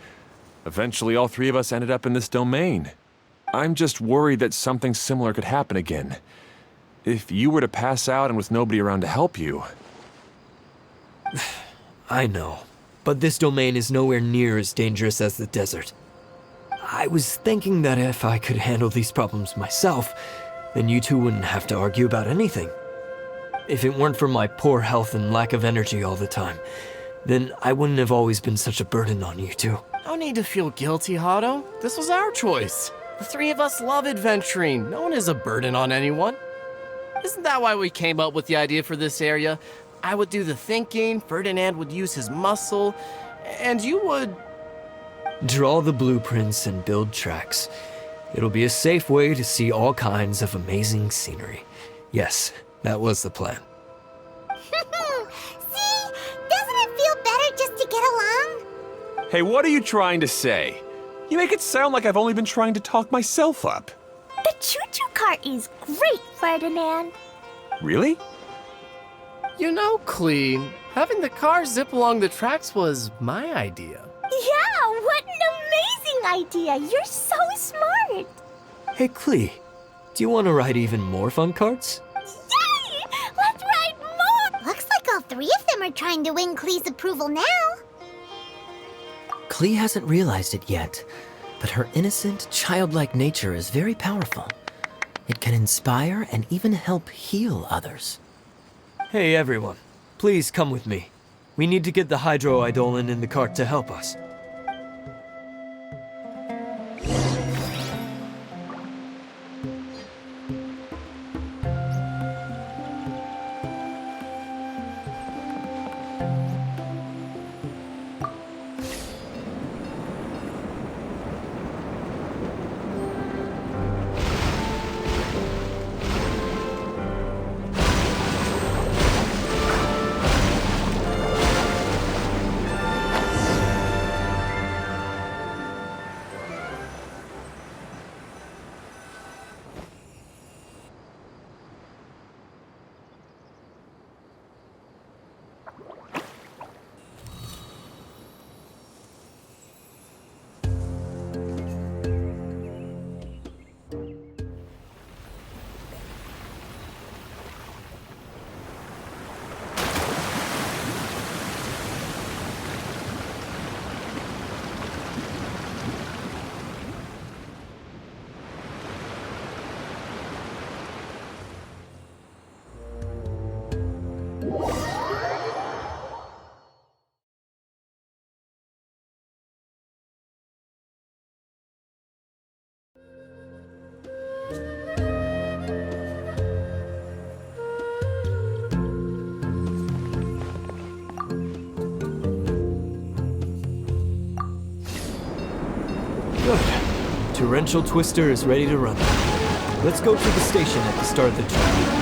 Eventually, all three of us ended up in this domain. I'm just worried that something similar could happen again. If you were to pass out and with nobody around to help you... I know, but this domain is nowhere near as dangerous as the desert. I was thinking that if I could handle these problems myself, then you two wouldn't have to argue about anything. If it weren't for my poor health and lack of energy all the time, then I wouldn't have always been such a burden on you two. No need to feel guilty, Hado. This was our choice. The three of us love adventuring. No one is a burden on anyone. Isn't that why we came up with the idea for this area? I would do the thinking, Ferdinand would use his muscle, and you would... Draw the blueprints and build tracks. It'll be a safe way to see all kinds of amazing scenery. Yes, that was the plan. See? Doesn't it feel better just to get along? Hey, what are you trying to say? You make it sound like I've only been trying to talk myself up. The choo-choo cart is great, Ferdinand. Really? You know, Clee, having the car zip along the tracks was my idea. Yeah, what an amazing idea! You're so smart! Hey, Klee, do you want to ride even more fun carts? Yay! Let's ride more! Looks like all three of them are trying to win Klee's approval now. Klee hasn't realized it yet, but her innocent, childlike nature is very powerful. It can inspire and even help heal others. Hey, everyone. Please come with me. We need to get the Hydro-Eidolon in the cart to help us. Good. Torrential Twister is ready to run. Let's go to the station at the start of the track.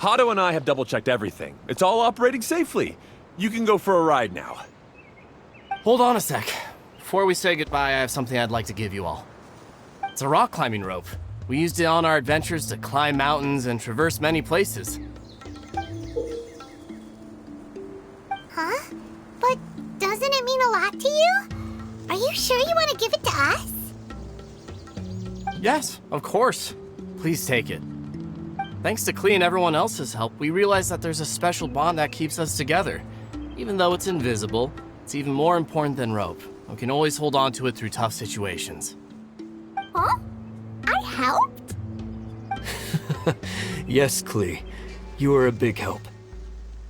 Hato and I have double-checked everything. It's all operating safely. You can go for a ride now. Hold on a sec. Before we say goodbye, I have something I'd like to give you all. It's a rock climbing rope. We used it on our adventures to climb mountains and traverse many places. Huh? But doesn't it mean a lot to you? Are you sure you want to give it to us? Yes, of course. Please take it. Thanks to Klee and everyone else's help, we realized that there's a special bond that keeps us together. Even though it's invisible, it's even more important than rope. We can always hold on to it through tough situations. Huh? I helped? Yes, Klee. You are a big help.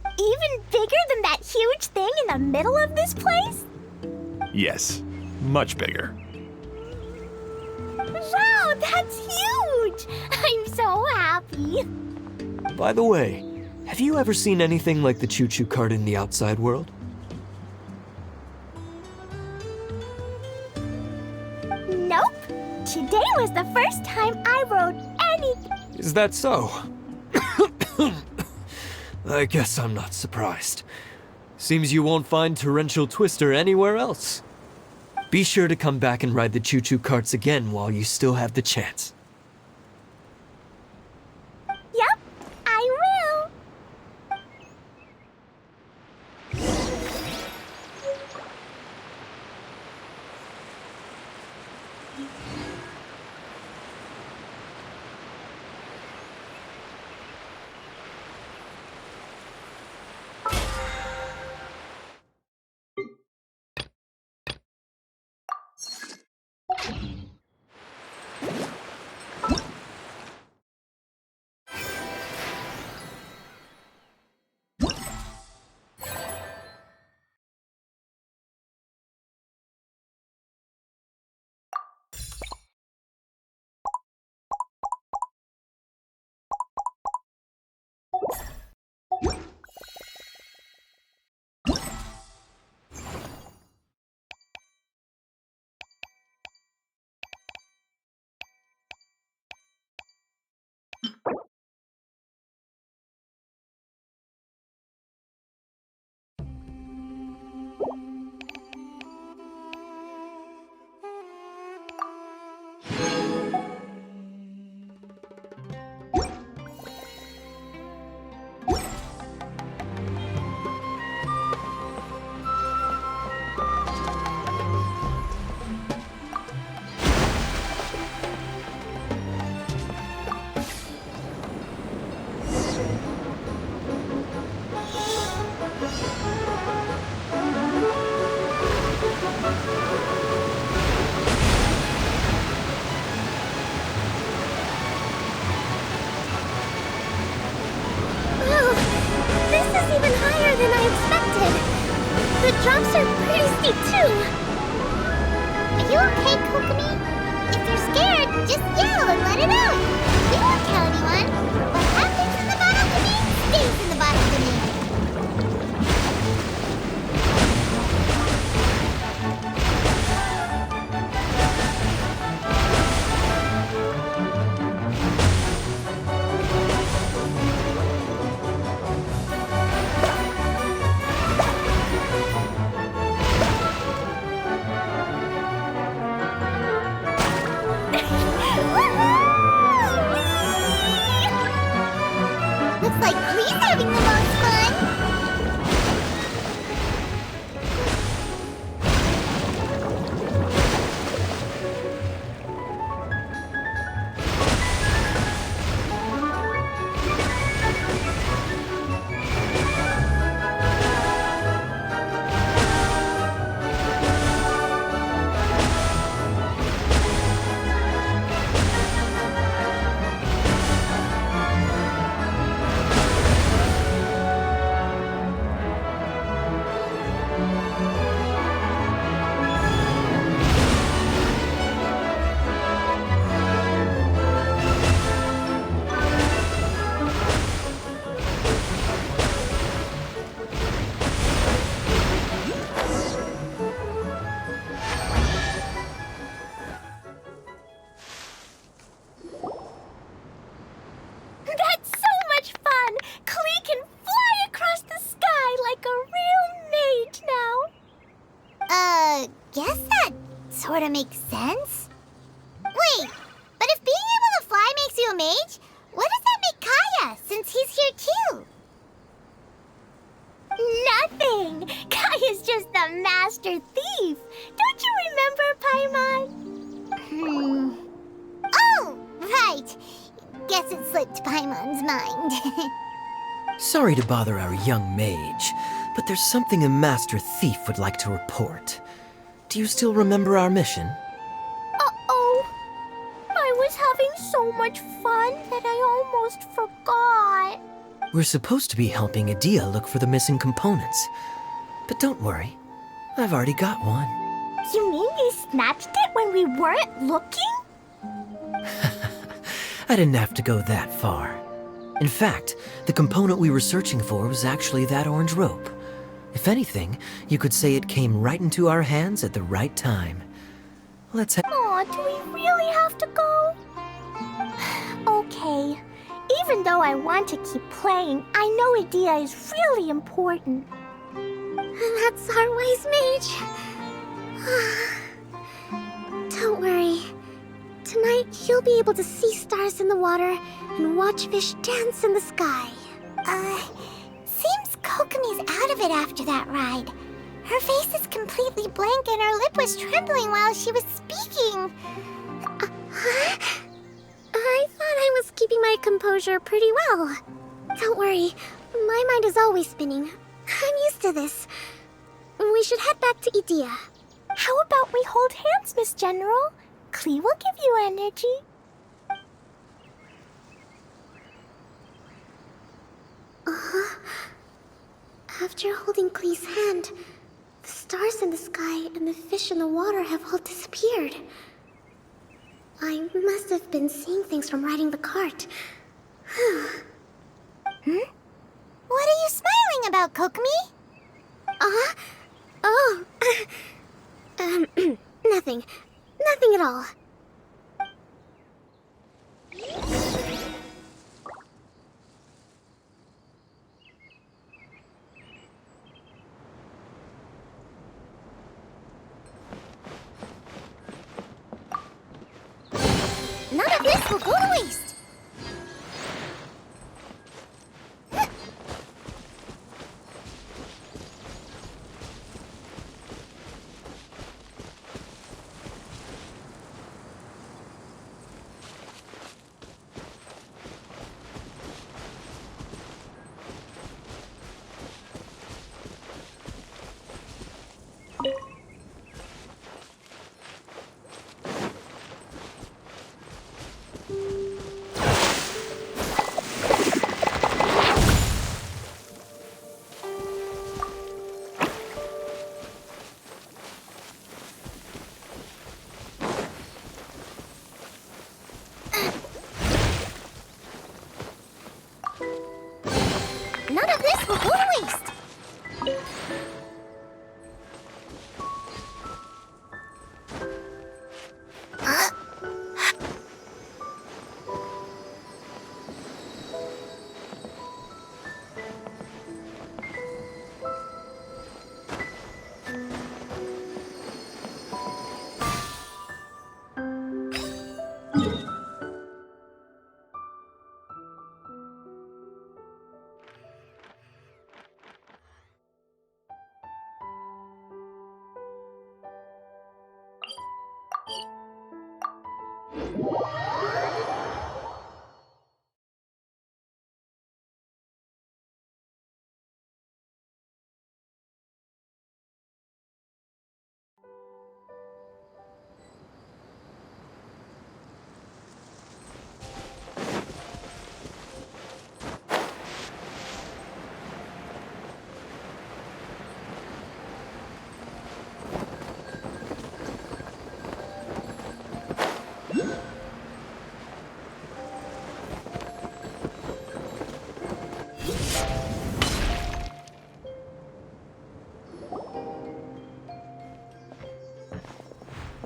Even bigger than that huge thing in the middle of this place? Yes, much bigger. Wow, that's huge! I'm so happy. By the way, have you ever seen anything like the choo-choo cart in the outside world? Nope. Today was the first time I rode anything. Is that so? I guess I'm not surprised. Seems you won't find Torrential Twister anywhere else. Be sure to come back and ride the choo-choo carts again while you still have the chance. Yep, I will. The jumps are pretty steep, too. Are you okay, Kokomi? If you're scared, just yell and let it out. We won't tell anyone. What happens in the bottle domain stays in the bottle domain. Looks like Glee's having the most fun. sorta makes sense. Wait, but if being able to fly makes you a mage, what does that make Kaya, since he's here too? Nothing! Kaya's just the master thief! Don't you remember, Paimon? Oh, right! Guess it slipped Paimon's mind. Sorry to bother our young mage, but there's something a Master Thief would like to report. Do you still remember our mission? Uh-oh. I was having so much fun that I almost forgot. We're supposed to be helping Adia look for the missing components. But don't worry, I've already got one. You mean you snatched it when we weren't looking? I didn't have to go that far. In fact, the component we were searching for was actually that orange rope. If anything, you could say it came right into our hands at the right time. Let's Aw, do we really have to go? Okay. Even though I want to keep playing, I know Adia is really important. That's our wise mage. Don't worry. Tonight, you'll be able to see stars in the water and watch fish dance in the sky. Seems Kokomi's out of it after that ride. Her face is completely blank and her lip was trembling while she was speaking. I thought I was keeping my composure pretty well. Don't worry, my mind is always spinning. I'm used to this. We should head back to Idia. How about we hold hands, Miss General? Klee will give you energy. After holding Klee's hand, the stars in the sky and the fish in the water have all disappeared. I must have been seeing things from riding the cart. What are you smiling about, Kokomi? Oh. Nothing. Nothing at all. None of this will go to waste. None of this will go to waste.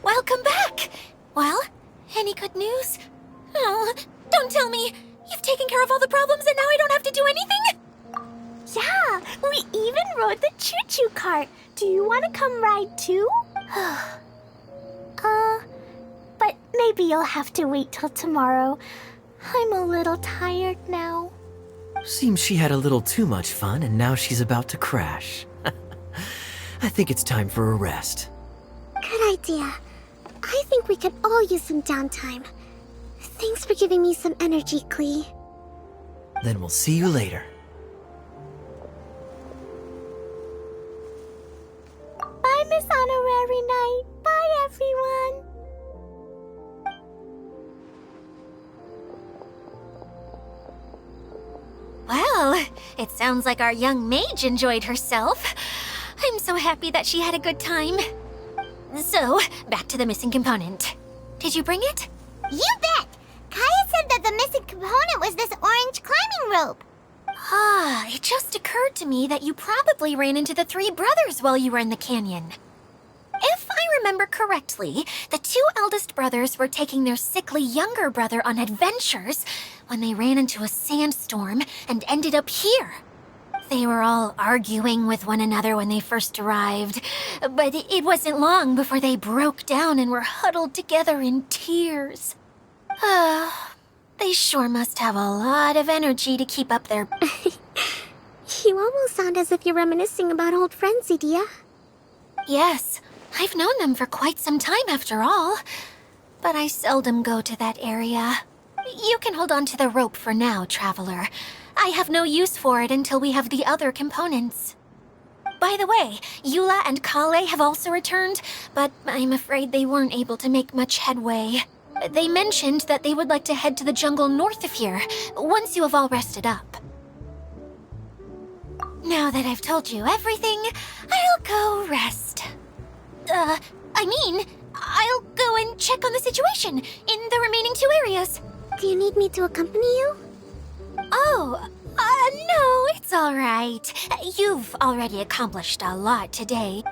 Welcome back! Well, any good news? Oh, don't tell me! You've taken care of all the problems and now I don't have to do anything? Yeah, we even rode the choo-choo cart. Do you want to come ride too? Maybe you'll have to wait till tomorrow. I'm a little tired now. Seems she had a little too much fun and now she's about to crash. I think it's time for a rest. Good idea. I think we could all use some downtime. Thanks for giving me some energy, Klee. Then we'll see you later. Bye, Miss Honorary Knight. Bye, everyone. Well, it sounds like our young mage enjoyed herself. I'm so happy that she had a good time. So, back to the missing component. Did you bring it? You bet! Kaya said that the missing component was this orange climbing rope. Ah, it just occurred to me that you probably ran into the three brothers while you were in the canyon. If I remember correctly, the two eldest brothers were taking their sickly younger brother on adventures when they ran into a sandstorm and ended up here. They were all arguing with one another when they first arrived, but it wasn't long before they broke down and were huddled together in tears. They sure must have a lot of energy to keep up their... You almost sound as if you're reminiscing about old friends, Idia. Yes, I've known them for quite some time after all. But I seldom go to that area. You can hold on to the rope for now, Traveler. I have no use for it until we have the other components. By the way, Eula and Kale have also returned, but I'm afraid they weren't able to make much headway. They mentioned that they would like to head to the jungle north of here, once you have all rested up. Now that I've told you everything, I'll go rest. I'll go and check on the situation in the remaining two areas. Do you need me to accompany you? Oh, no, it's all right. You've already accomplished a lot today.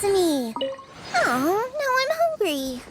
Sesame! Oh, now I'm hungry.